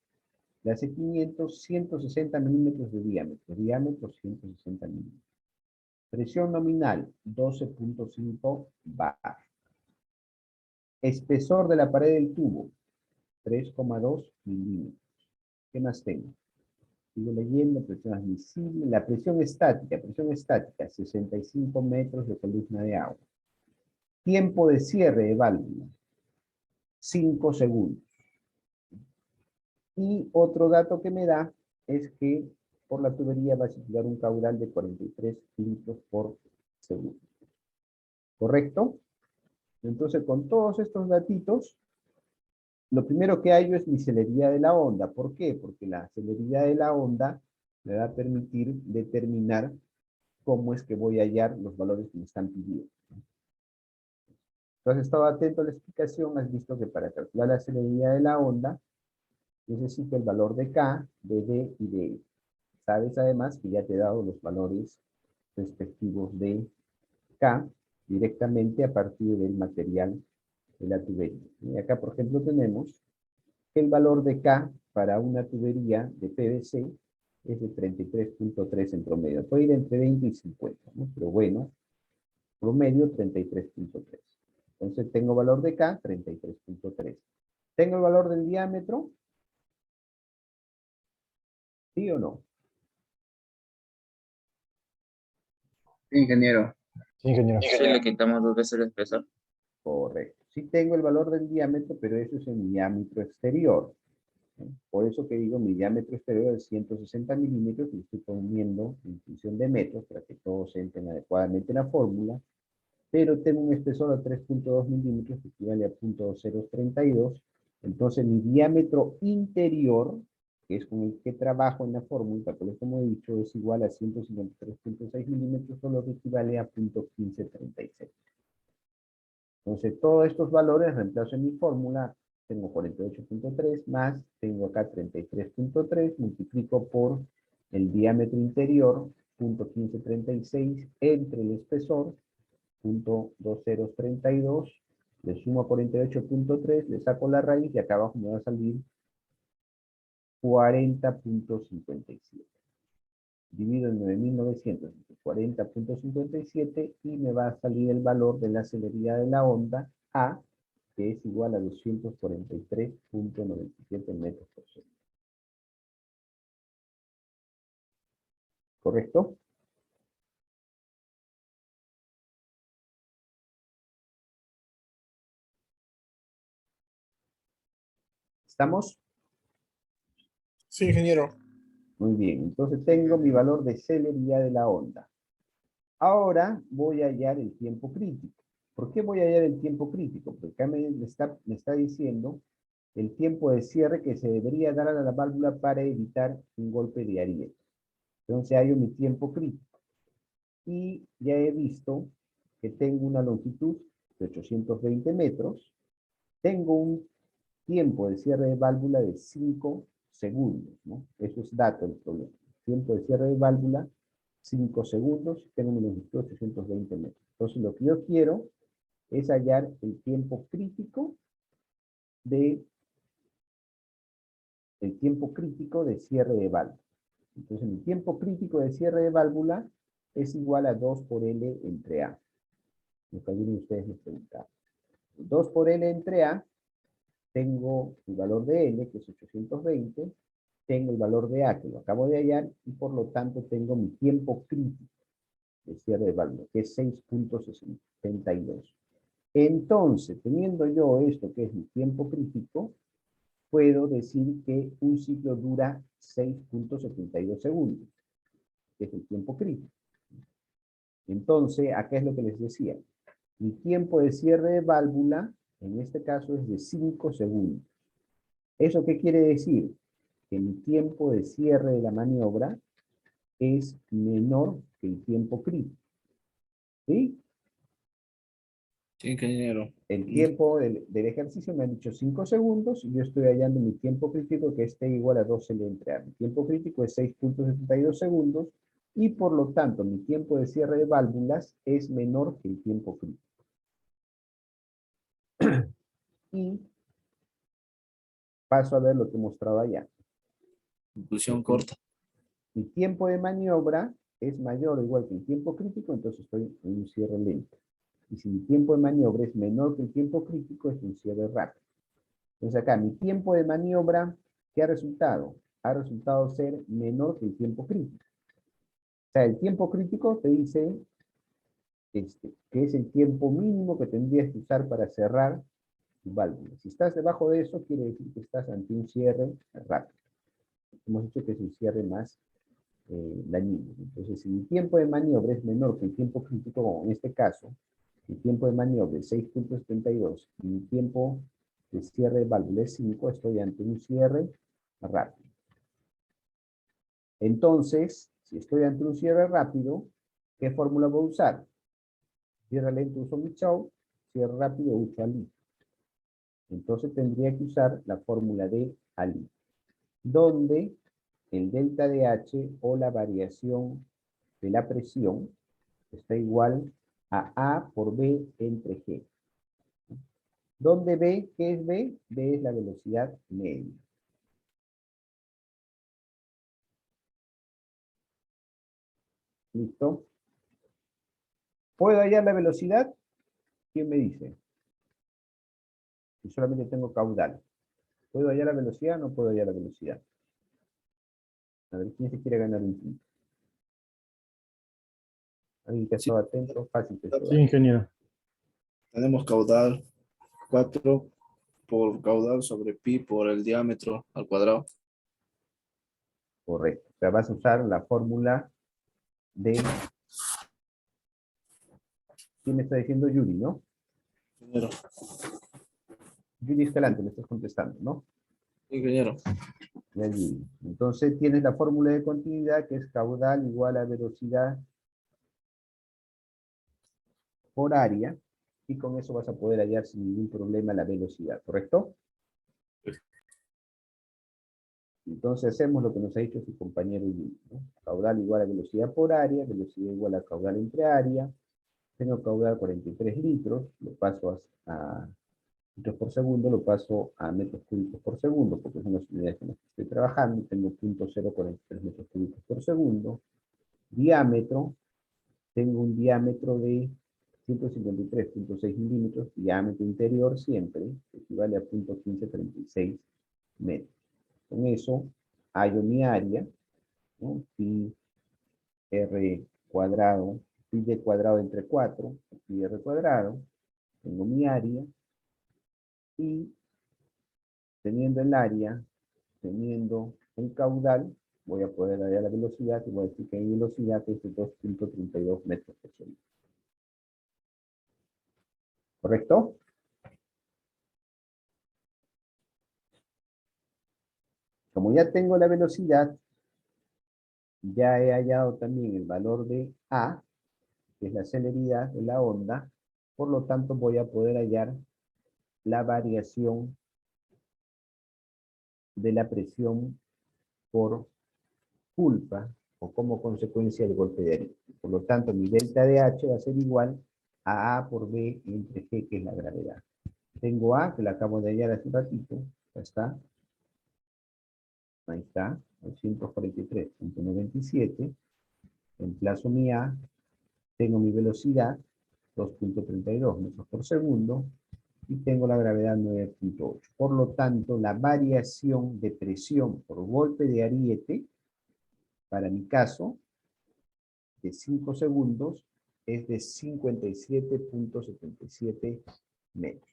La C500, 160 milímetros de diámetro. Diámetro 160 milímetros. Presión nominal, 12.5 bar. Espesor de la pared del tubo, 3,2 milímetros. ¿Qué más tengo? Sigo leyendo, presión admisible. La presión estática, 65 metros de columna de agua. Tiempo de cierre de válvula, 5 segundos. Y otro dato que me da es que por la tubería va a circular un caudal de 43 litros por segundo. ¿Correcto? Entonces, con todos estos datitos, lo primero que hallo es mi celeridad de la onda. ¿Por qué? Porque la celeridad de la onda me va a permitir determinar cómo es que voy a hallar los valores que me están pidiendo. Entonces, estado atento a la explicación, has visto que para calcular la celeridad de la onda, necesito el valor de K, de D y de E. Sabes además que ya te he dado los valores respectivos de K directamente a partir del material de la tubería. Y acá, por ejemplo, tenemos que el valor de K para una tubería de PVC es de 33.3 en promedio. Puede ir entre 20 y 50, ¿no? Pero bueno, promedio 33.3. Entonces tengo valor de K, 33.3. ¿Tengo el valor del diámetro? ¿Sí o no?
Sí, ingeniero.
Sí, ingeniero.
Sí, le quitamos 2 veces el espesor.
Correcto. Sí tengo el valor del diámetro, pero eso es en diámetro exterior. Por eso que digo, mi diámetro exterior es 160 milímetros y estoy poniendo en función de metros para que todos entren adecuadamente en la fórmula. Pero tengo un espesor de 3.2 milímetros que equivale a 0.032. Entonces mi diámetro interior, que es con el que trabajo en la fórmula, por eso como he dicho, es igual a 153.6 milímetros, solo que equivale a 0.1536. Entonces todos estos valores reemplazo en mi fórmula, tengo 48.3 más, tengo acá 33.3, multiplico por el diámetro interior, 0.1536, entre el espesor, 0.2032, le sumo 48.3, le saco la raíz y acá abajo me va a salir 40.57. Divido en 9.900 entre 40.57 y me va a salir el valor de la celeridad de la onda A, que es igual a 243.97 metros por segundo. ¿Correcto? ¿Estamos?
Sí, ingeniero.
Muy bien, entonces tengo mi valor de celeridad de la onda. Ahora voy a hallar el tiempo crítico. ¿Por qué voy a hallar el tiempo crítico? Porque acá me está diciendo el tiempo de cierre que se debería dar a la válvula para evitar un golpe de ariete. Entonces hallo mi tiempo crítico. Y ya he visto que tengo una longitud de 820 metros. Tengo un tiempo de cierre de válvula de 5 segundos, ¿no? Eso es dato del problema. Tiempo de cierre de válvula, 5 segundos, tengo una longitud de 820 metros. Entonces lo que yo quiero es hallar el tiempo crítico de cierre de válvula. Entonces mi tiempo crítico de cierre de válvula es igual a 2 por L entre A. Lo que algunos de ustedes me preguntaban. 2 por L entre A, tengo el valor de L, que es 820, tengo el valor de A, que lo acabo de hallar, y por lo tanto tengo mi tiempo crítico de cierre de válvula, que es 6.62. Entonces, teniendo yo esto, que es mi tiempo crítico, puedo decir que un ciclo dura 6.72 segundos, que es el tiempo crítico. Entonces, acá es lo que les decía. Mi tiempo de cierre de válvula, en este caso, es de 5 segundos. ¿Eso qué quiere decir? Que mi tiempo de cierre de la maniobra es menor que el tiempo crítico. ¿Sí?
Sí, ingeniero.
El tiempo del ejercicio me han dicho 5 segundos y yo estoy hallando mi tiempo crítico que esté igual a 12 entre A. Mi tiempo crítico es 6.72 segundos y por lo tanto mi tiempo de cierre de válvulas es menor que el tiempo crítico. Y paso a ver lo que he mostrado allá.
Conclusión corta.
Mi tiempo de maniobra es mayor o igual que el tiempo crítico, entonces estoy en un cierre lento. Y si mi tiempo de maniobra es menor que el tiempo crítico, es un cierre rápido. Entonces acá, mi tiempo de maniobra, ¿qué ha resultado? Ha resultado ser menor que el tiempo crítico. O sea, el tiempo crítico te dice que es el tiempo mínimo que tendrías que usar para cerrar tu válvula. Si estás debajo de eso, quiere decir que estás ante un cierre rápido. Hemos dicho que es un cierre más dañino. Entonces, si mi tiempo de maniobra es menor que el tiempo crítico, como en este caso, mi tiempo de maniobra es 6.72 y mi tiempo de cierre de válvula es 5, estoy ante un cierre rápido. Entonces, si estoy ante un cierre rápido, ¿qué fórmula voy a usar? Cierre lento uso Michaud, cierre rápido uso Ali. Entonces tendría que usar la fórmula de Ali, donde el delta de H o la variación de la presión está igual a A por B entre G. ¿Dónde B? ¿Qué es B? B es la velocidad media. ¿Listo? ¿Puedo hallar la velocidad? ¿Quién me dice? Si solamente tengo caudal. ¿Puedo hallar la velocidad o no puedo hallar la velocidad? A ver, ¿quién se quiere ganar un punto? Alguien que ha estado atento, fácil que se
Sí, ingeniero.
Tenemos caudal 4 por caudal sobre pi por el diámetro al cuadrado.
Correcto. O sea, vas a usar la fórmula de... ¿Quién me está diciendo? Yuri, ¿no?
Ingeniero.
Yuri Escalante, me estás contestando, ¿no?
Ingeniero.
Ya, Yuri. Entonces tienes la fórmula de continuidad que es caudal igual a velocidad por área, y con eso vas a poder hallar sin ningún problema la velocidad, ¿correcto? Entonces hacemos lo que nos ha dicho su compañero Yuri, ¿no? Caudal igual a velocidad por área, velocidad igual a caudal entre área. Tengo caudal 43 litros, lo paso a litros por segundo, lo paso a metros cúbicos por segundo, porque son las unidades con las que estoy trabajando. Tengo 0.043 metros cúbicos por segundo. Diámetro, tengo un diámetro de 153.6 milímetros, diámetro interior siempre, equivale a 0.1536 metros. Con eso hallo mi área, ¿no? Pi r cuadrado, pi d cuadrado entre 4, pi r cuadrado, tengo mi área, y teniendo el área, teniendo el caudal, voy a poder hallar la velocidad, y voy a decir que mi velocidad es de 2.32 metros por segundo. ¿Correcto? Como ya tengo la velocidad, ya he hallado también el valor de A, que es la celeridad de la onda, por lo tanto voy a poder hallar la variación de la presión por culpa o como consecuencia del golpe de ariete. Por lo tanto, mi delta de H va a ser igual a A por B entre G, que es la gravedad. Tengo A, que la acabo de hallar hace un ratito, ya está. Ahí está, 243.97. Reemplazo mi A, tengo mi velocidad, 2.32 metros por segundo, y tengo la gravedad 9.8. Por lo tanto, la variación de presión por golpe de ariete, para mi caso, de 5 segundos, es de 57.77 metros.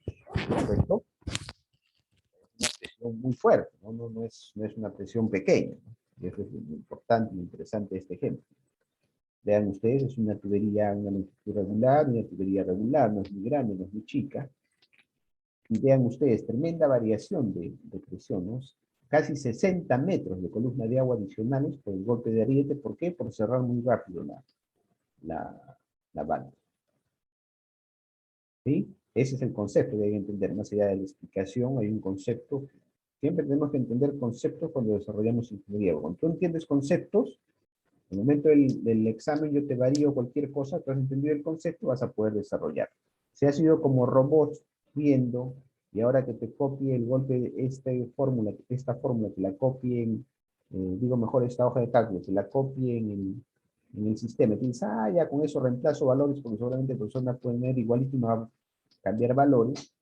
¿Correcto? Una presión muy fuerte, ¿no? No es una presión pequeña, ¿no? Y eso es muy importante y interesante este ejemplo. Vean ustedes, es una tubería, una longitud regular, una tubería regular, no es muy grande, no es muy chica. Y vean ustedes, tremenda variación de presión, ¿no? Casi 60 metros de columna de agua adicionales por el golpe de ariete. ¿Por qué? Por cerrar muy rápido la válvula. ¿Sí? Ese es el concepto que hay que entender. Más allá de la explicación, hay un concepto. Siempre tenemos que entender conceptos cuando desarrollamos ingeniería. Cuando tú entiendes conceptos, en el momento del examen yo te varío cualquier cosa, tú has entendido el concepto, vas a poder desarrollar. Si has sido como robot viendo, y ahora que te copie el golpe de esta fórmula, que la copie digo mejor esta hoja de cálculo, que la copie en el sistema. Piensa, ya con eso reemplazo valores, porque seguramente el profesor me va a poner igualito y me va a cambiar valores.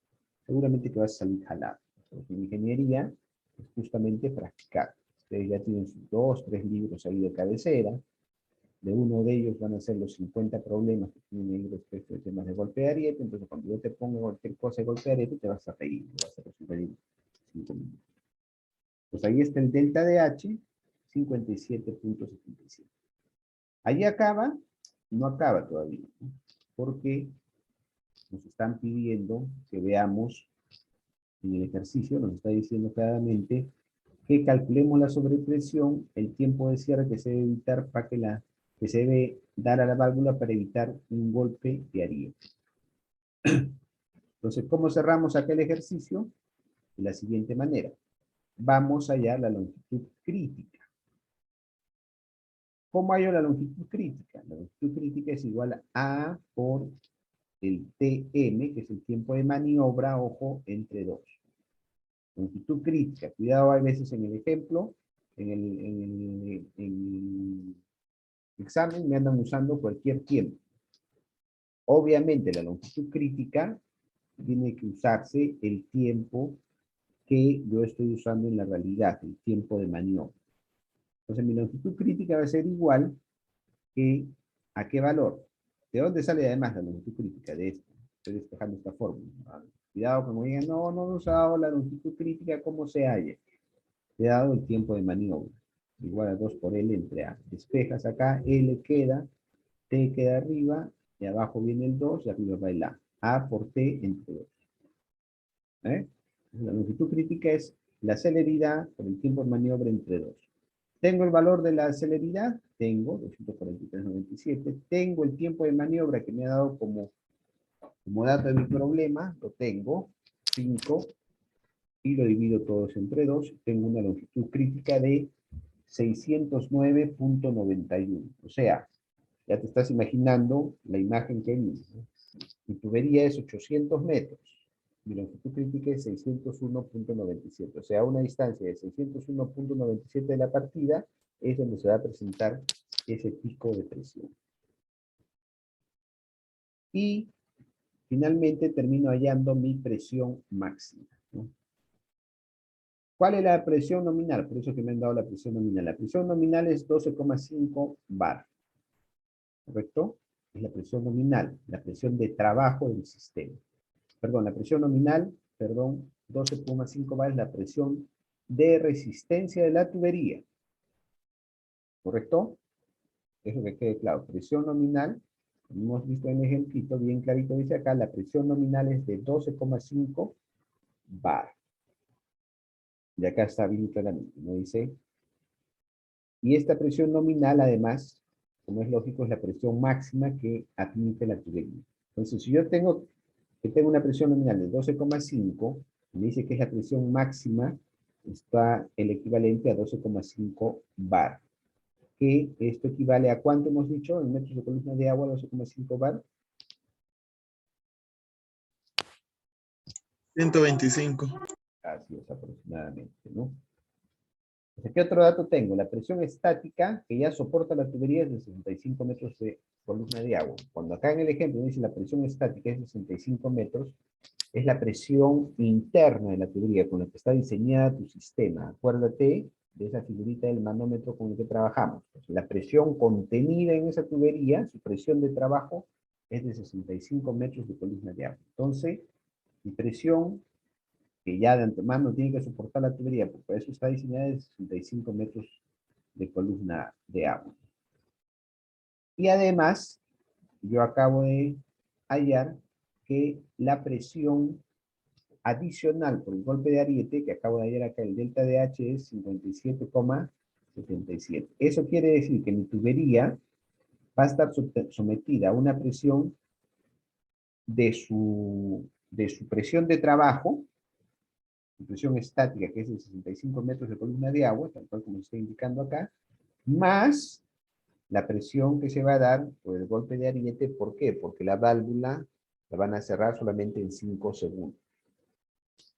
Seguramente que vas a salir jalado. Porque en ingeniería es justamente practicar. Ustedes ya tienen sus 2, 3 libros ahí de cabecera. De uno de ellos van a ser los 50 problemas que tienen ahí respecto a temas de golpe de ariete. Entonces, cuando yo te pongo cualquier cosa de golpe de ariete, te vas a reír, te vas a resolver en 5 minutos. Pues ahí está el delta de H, 57.77. Ahí acaba, no acaba todavía, ¿no? Porque nos están pidiendo que veamos en el ejercicio, nos está diciendo claramente que calculemos la sobrepresión, el tiempo de cierre que se debe evitar para que se debe dar a la válvula para evitar un golpe de ariete. Entonces, ¿cómo cerramos aquel ejercicio? De la siguiente manera. Vamos a hallar la longitud crítica. ¿Cómo hallo la longitud crítica? La longitud crítica es igual a por el TM, que es el tiempo de maniobra, ojo, entre 2. Longitud crítica. Cuidado, hay veces en el ejemplo, en el examen me andan usando cualquier tiempo. Obviamente la longitud crítica tiene que usarse el tiempo que yo estoy usando en la realidad, el tiempo de maniobra. Entonces mi longitud crítica va a ser igual que ¿a qué valor? ¿De dónde sale además la longitud crítica? De esto. Estoy despejando esta fórmula. Cuidado que me digan, no nos ha dado la longitud crítica, ¿cómo se halla? Te he dado el tiempo de maniobra. Igual a 2 por L entre A. Despejas acá, L queda, T queda arriba, y abajo viene el 2, y arriba va el A. A por T entre 2. La longitud crítica es la celeridad por el tiempo de maniobra entre 2. ¿Tengo el valor de la celeridad? Tengo, 243.97. Tengo el tiempo de maniobra que me ha dado como dato de mi problema, lo tengo, 5, y lo divido todos entre 2. Tengo una longitud crítica de 609.91. O sea, ya te estás imaginando la imagen que vi. Mi tubería es 800 metros. Mi longitud crítica es 601.97. O sea, a una distancia de 601.97 de la partida es donde se va a presentar ese pico de presión. Y finalmente termino hallando mi presión máxima, ¿no? ¿Cuál es la presión nominal? Por eso que me han dado la presión nominal. La presión nominal es 12,5 bar. ¿Correcto? Es la presión nominal, la presión de trabajo del sistema. Perdón, la presión nominal, 12,5 bar es la presión de resistencia de la tubería. ¿Correcto? Eso que quede claro. Presión nominal, como hemos visto en el ejemplito, bien clarito dice acá, la presión nominal es de 12,5 bar. Y acá está bien claramente, ¿no? Dice, y esta presión nominal, además, como es lógico, es la presión máxima que admite la tubería. Entonces, si yo tengo una presión nominal de 12,5, me dice que es la presión máxima, está el equivalente a 12,5 bar. Que esto equivale a ¿cuánto hemos dicho? En metros de columna de agua, 12,5 bar.
125.
Así es aproximadamente, ¿no? Entonces, ¿qué otro dato tengo? La presión estática que ya soporta la tubería es de 65 metros de columna de agua. Cuando acá en el ejemplo dice la presión estática es de 65 metros, es la presión interna de la tubería con la que está diseñada tu sistema. Acuérdate de esa figurita del manómetro con el que trabajamos. Entonces, la presión contenida en esa tubería, su presión de trabajo, es de 65 metros de columna de agua. Entonces, mi presión que ya de antemano tiene que soportar la tubería, porque por eso está diseñada de 65 metros de columna de agua. Y además, yo acabo de hallar que la presión adicional por el golpe de ariete, que acabo de hallar acá, el delta de H es 57,77. Eso quiere decir que mi tubería va a estar sometida a una presión de su presión de trabajo, presión estática, que es de 65 metros de columna de agua, tal cual como se está indicando acá, más la presión que se va a dar por el golpe de ariete. ¿Por qué? Porque la válvula la van a cerrar solamente en 5 segundos.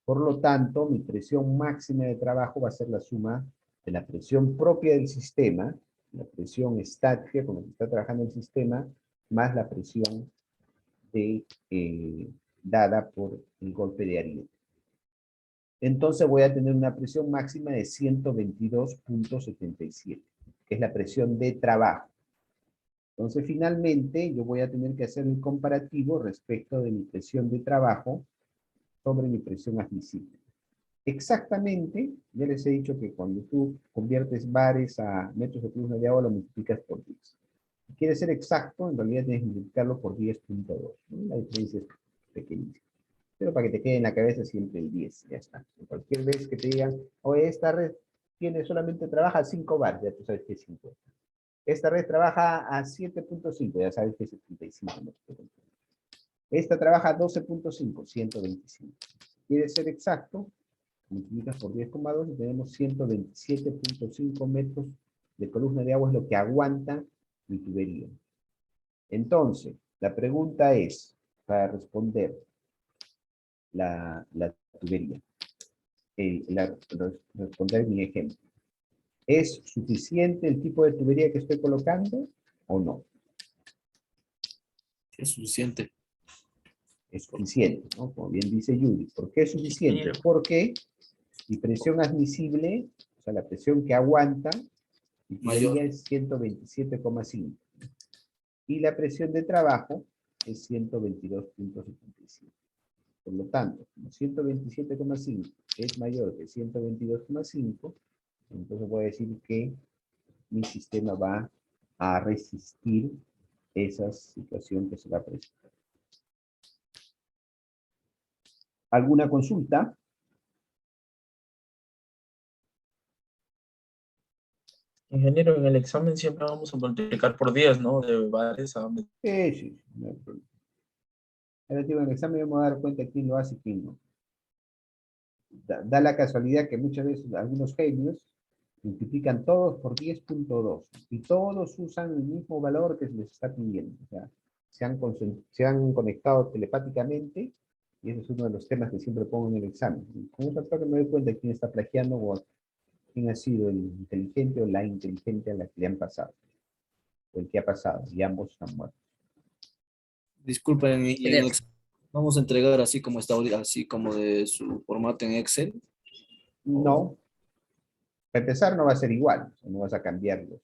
Por lo tanto, mi presión máxima de trabajo va a ser la suma de la presión propia del sistema, la presión estática con la que está trabajando el sistema, más la presión dada por el golpe de ariete. Entonces voy a tener una presión máxima de 122.77, que es la presión de trabajo. Entonces finalmente yo voy a tener que hacer el comparativo respecto de mi presión de trabajo sobre mi presión admisible. Exactamente, ya les he dicho que cuando tú conviertes bares a metros de columna de agua, lo multiplicas por 10. Si quieres ser exacto, en realidad tienes que multiplicarlo por 10.2. ¿No? La diferencia es pequeñísima. Pero para que te quede en la cabeza siempre el 10, ya está. Cualquier vez que te digan, oye, esta red solamente trabaja 5 bar, ya tú sabes que es 50. Esta red trabaja a 7.5, ya sabes que es 75. ¿No? Esta trabaja a 12.5, 125. ¿Quieres ser exacto? Multiplicas por 10,2 y tenemos 127.5 metros de columna de agua, es lo que aguanta mi tubería. Entonces, la pregunta es, para responder la tubería, responder mi ejemplo, ¿es suficiente el tipo de tubería que estoy colocando o no?
Es suficiente.
Es suficiente, ¿no? Como bien dice Yuri. ¿Por qué es suficiente? Porque mi presión admisible, o sea, la presión que aguanta, mi tubería es 127,5. Y la presión de trabajo es 122.75. Por lo tanto, como 127,5 es mayor que 122,5, entonces voy a decir que mi sistema va a resistir esa situación que se va a presentar. ¿Alguna consulta?
Ingeniero, en el examen siempre vamos a multiplicar por 10, ¿no? De bares a...
Sí, no hay problema. Ahora digo, en el examen vamos a dar cuenta quién lo hace y quién no. Da la casualidad que muchas veces algunos genios multiplican todos por 10.2 y todos usan el mismo valor que se les está pidiendo. O sea, se han conectado telepáticamente y ese es uno de los temas que siempre pongo en el examen. Con eso creo que me doy cuenta de quién está plagiando o quién ha sido el inteligente o la inteligente a la que le han pasado. O el que ha pasado, y ambos están muertos.
Disculpen, y en el examen vamos a entregar así como está ahorita, así como de su formato en Excel.
No. Para empezar no va a ser igual, no vas a cambiarlos.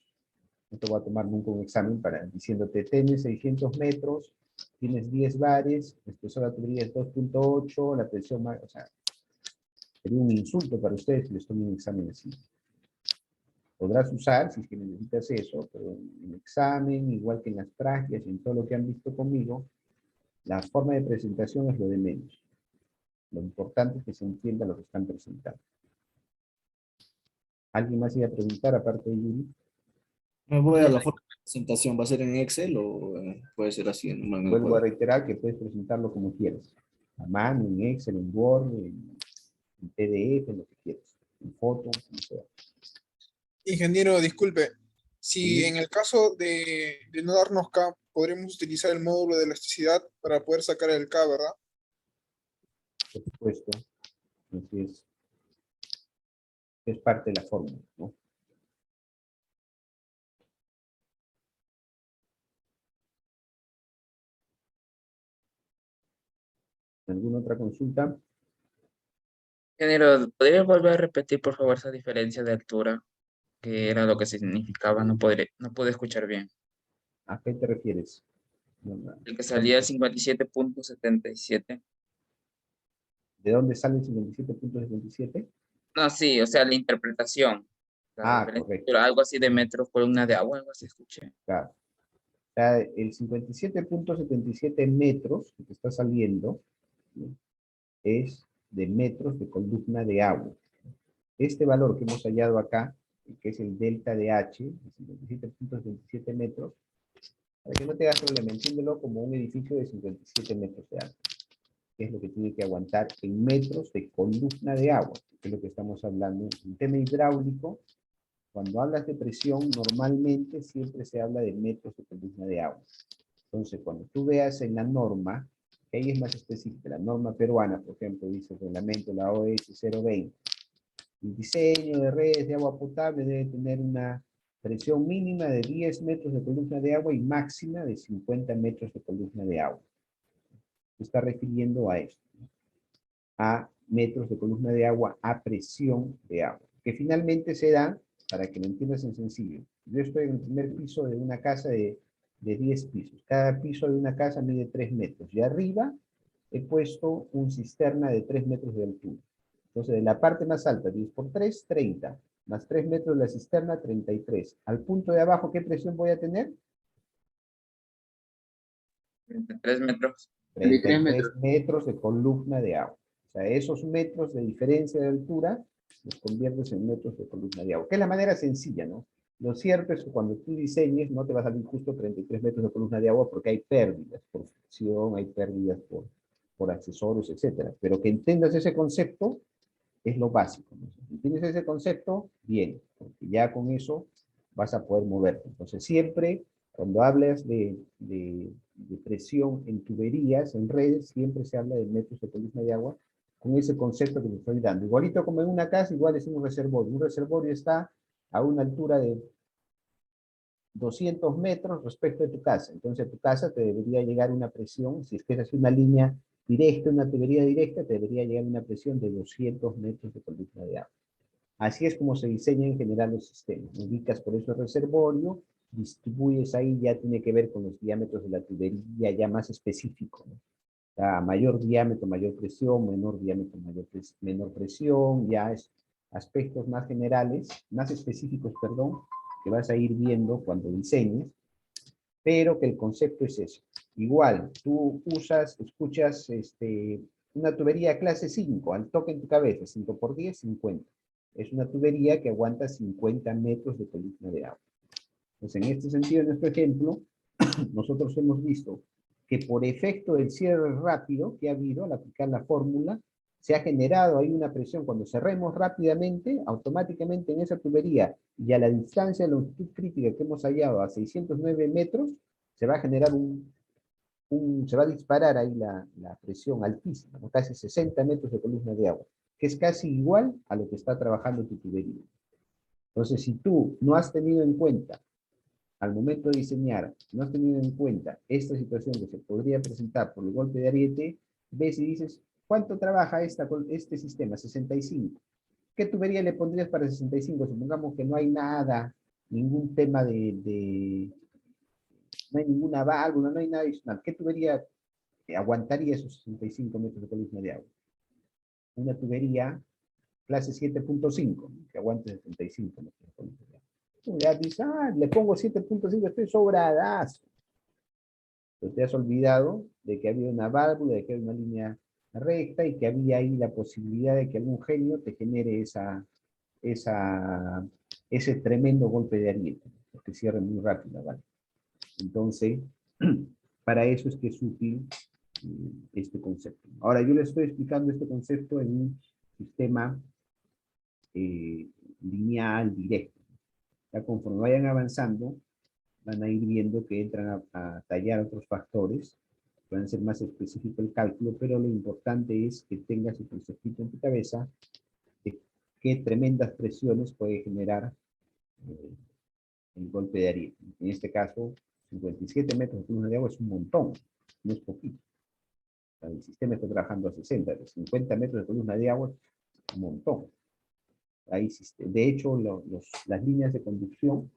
No te voy a tomar nunca un examen para diciéndote, tienes 600 metros, tienes 10 bares, la espesor de la tubería es 2.8, la presión más, o sea, sería un insulto para ustedes que les tomen un examen así. Podrás usar, si es que necesitas eso, pero en el examen, igual que en las prácticas y en todo lo que han visto conmigo, la forma de presentación es lo de menos. Lo importante es que se entienda lo que están presentando. ¿Alguien más iba a preguntar aparte de Yuri?
Me voy a la forma de presentación. ¿Va a ser en Excel o puede ser así en un
Vuelvo a
cuadro?
reiterar que puedes presentarlo como quieras. A mano, en Excel, en Word, en PDF, en lo que quieras. En foto, como sea.
Ingeniero, disculpe. Si
Sí.
en el caso de no darnos K, podremos utilizar el módulo de elasticidad para poder sacar el K, ¿verdad?
Por supuesto. Entonces, es parte de la fórmula, ¿no? ¿Alguna otra consulta?
Ingeniero, ¿podría volver a repetir, por favor, esa diferencia de altura? ¿Qué era lo que significaba? No pude escuchar bien.
¿A qué te refieres?
El que salía 57.77.
¿De dónde sale el 57.77?
No, sí, o sea, la interpretación. La
Ah,
diferencia de
correcto.
altura, algo así de metros, columna de agua, algo así escuché.
Claro. O sea, el 57.77 metros que te está saliendo, ¿no?, es de metros de columna de agua. Este valor que hemos hallado acá, que es el delta de H, 57.77 metros, para que no te hagas problema, entiéndelo como un edificio de 57 metros de alto, que es lo que tiene que aguantar en metros de columna de agua, que es lo que estamos hablando. En tema hidráulico, cuando hablas de presión, normalmente siempre se habla de metros de columna de agua. Entonces, cuando tú veas en la norma, que ahí es más específica, la norma peruana, por ejemplo, dice el reglamento, la OS 020, El diseño de redes de agua potable debe tener una presión mínima de 10 metros de columna de agua y máxima de 50 metros de columna de agua. Se está refiriendo a esto, ¿no? A metros de columna de agua a presión de agua, que finalmente se da, para que lo entiendas en sencillo. Yo estoy en el primer piso de una casa de 10 pisos. Cada piso de una casa mide 3 metros. Y arriba he puesto un cisterna de 3 metros de altura. Entonces, de la parte más alta, 10 por 3, 30. Más 3 metros de la cisterna, 33. Al punto de abajo, ¿qué presión voy a tener?
3 metros.
33 metros de columna de agua. O sea, esos metros de diferencia de altura los conviertes en metros de columna de agua. Que es la manera sencilla, ¿no? Lo cierto es que cuando tú diseñes no te va a salir justo 33 metros de columna de agua porque hay pérdidas por fricción, hay pérdidas por accesorios, etcétera. Pero que entiendas ese concepto es lo básico, ¿no? Si tienes ese concepto, bien, porque ya con eso vas a poder moverte. Entonces siempre, cuando hablas de presión en tuberías, en redes, siempre se habla de metros de columna de agua, con ese concepto que te estoy dando. Igualito como en una casa, igual es un reservorio. Un reservorio está a una altura de 200 metros respecto de tu casa. Entonces a tu casa te debería llegar una presión, si es que es así una línea directa, una tubería directa, te debería llegar una presión de 200 metros de columna de agua. Así es como se diseñan en general los sistemas. Ubicas por eso el reservorio, distribuyes ahí, ya tiene que ver con los diámetros de la tubería, ya más específico, ¿no? A mayor diámetro, mayor presión, menor diámetro, menor presión, ya es aspectos más generales, más específicos, perdón, que vas a ir viendo cuando diseñes, pero que el concepto es eso. Igual, tú escuchas una tubería clase 5, al toque en tu cabeza, 5 por 10, 50. Es una tubería que aguanta 50 metros de columna de agua. Entonces, en este sentido, en nuestro ejemplo, nosotros hemos visto que por efecto del cierre rápido que ha habido al aplicar la fórmula, se ha generado ahí una presión. Cuando cerremos rápidamente, automáticamente en esa tubería y a la distancia de longitud crítica que hemos hallado a 609 metros, se va a generar se va a disparar ahí la presión altísima, ¿no? Casi 60 metros de columna de agua, que es casi igual a lo que está trabajando tu tubería. Entonces, si tú no has tenido en cuenta al momento de diseñar, no has tenido en cuenta esta situación que se podría presentar por el golpe de ariete, ves y dices, ¿cuánto trabaja este sistema? 65. ¿Qué tubería le pondrías para 65? Supongamos que no hay nada, ningún tema no hay ninguna válvula, no hay nada adicional. ¿Qué tubería aguantaría esos 65 metros de columna de agua? Una tubería clase 7.5, que aguante 75 metros de columna de agua. Ya dices, le pongo 7.5, estoy sobradazo. Pero te has olvidado de que había una válvula, de que había una línea recta y que había ahí la posibilidad de que algún genio te genere ese tremendo golpe de ariete, porque cierre muy rápido, ¿vale? Entonces, para eso es que es útil este concepto. Ahora, yo les estoy explicando este concepto en un sistema lineal, directo. Ya conforme vayan avanzando, van a ir viendo que entran a tallar otros factores, pueden ser más específico el cálculo, pero lo importante es que tengas el conceptito en tu cabeza de qué tremendas presiones puede generar el golpe de ariete. En este caso, 57 metros de columna de agua es un montón, no es poquito. O sea, el sistema está trabajando a 60, de 50 metros de columna de agua es un montón. Ahí, de hecho, las líneas de conducción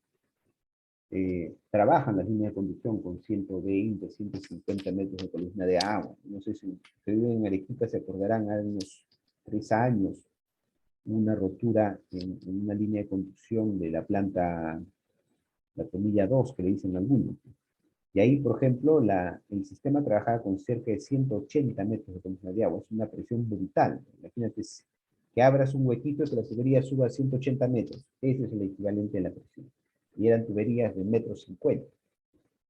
trabajan las líneas de conducción con 120, 150 metros de columna de agua. No sé si ustedes viven en Arequipa se acordarán, hace unos 3 años, una rotura en una línea de conducción de la planta, la Tomilla 2, que le dicen algunos. Y ahí, por ejemplo, el sistema trabajaba con cerca de 180 metros de columna de agua. Es una presión brutal. Imagínate que abras un huequito y que la tubería suba a 180 metros. Ese es el equivalente a la presión. Y eran tuberías de 1,50 m.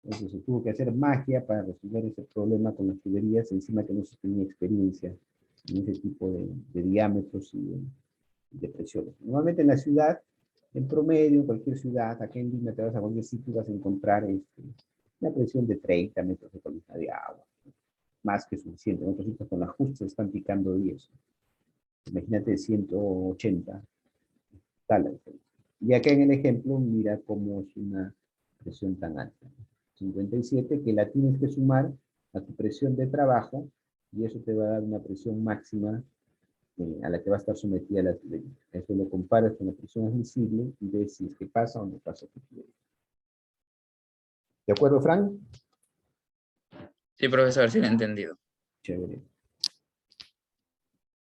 Entonces se tuvo que hacer magia para resolver ese problema con las tuberías, encima que no se tenía experiencia en ese tipo de diámetros y de presiones. Normalmente en la ciudad, en promedio, en cualquier ciudad, aquí en Lima te vas a cualquier sitio, vas a encontrar una presión de 30 metros de columna de agua. Más que suficiente. En otros sitios con ajustes están picando 10. Imagínate 180. Está la diferencia. Y acá en el ejemplo, mira cómo es una presión tan alta. 57, que la tienes que sumar a tu presión de trabajo, y eso te va a dar una presión máxima a la que va a estar sometida la tubería. Eso lo comparas con la presión admisible y ves si es que pasa o no pasa tu tubería. ¿De acuerdo, Frank?
Sí, profesor, sí lo he entendido.
Chévere.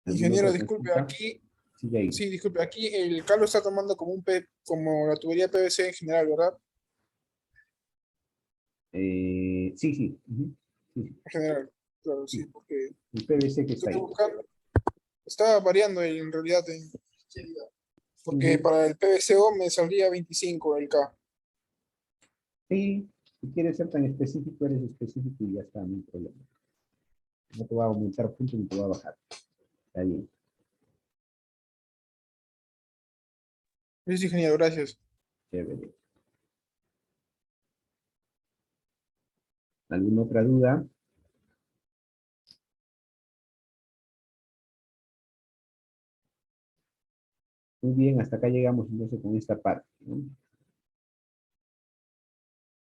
¿Alguna
Ingeniero,
otra
disculpe,
consulta?
aquí,
Sigue ahí.
sí, disculpe, aquí el cable está tomando como como la tubería PVC en general, ¿verdad?
Sí, sí. Ujú. Sí, sí.
En general, claro, sí,
Sí.
porque
El PVC que está
estoy
ahí.
buscando, está variando en realidad, porque
Ujú.
para el PVCO me saldría 25 el K.
Sí, si quieres ser tan específico, eres específico y ya está, no hay problema. No te va a aumentar puntos ni te va a bajar. Está bien.
Listo, ingeniero, gracias.
Chévere. ¿Alguna otra duda? Muy bien, hasta acá llegamos entonces con esta parte, ¿no?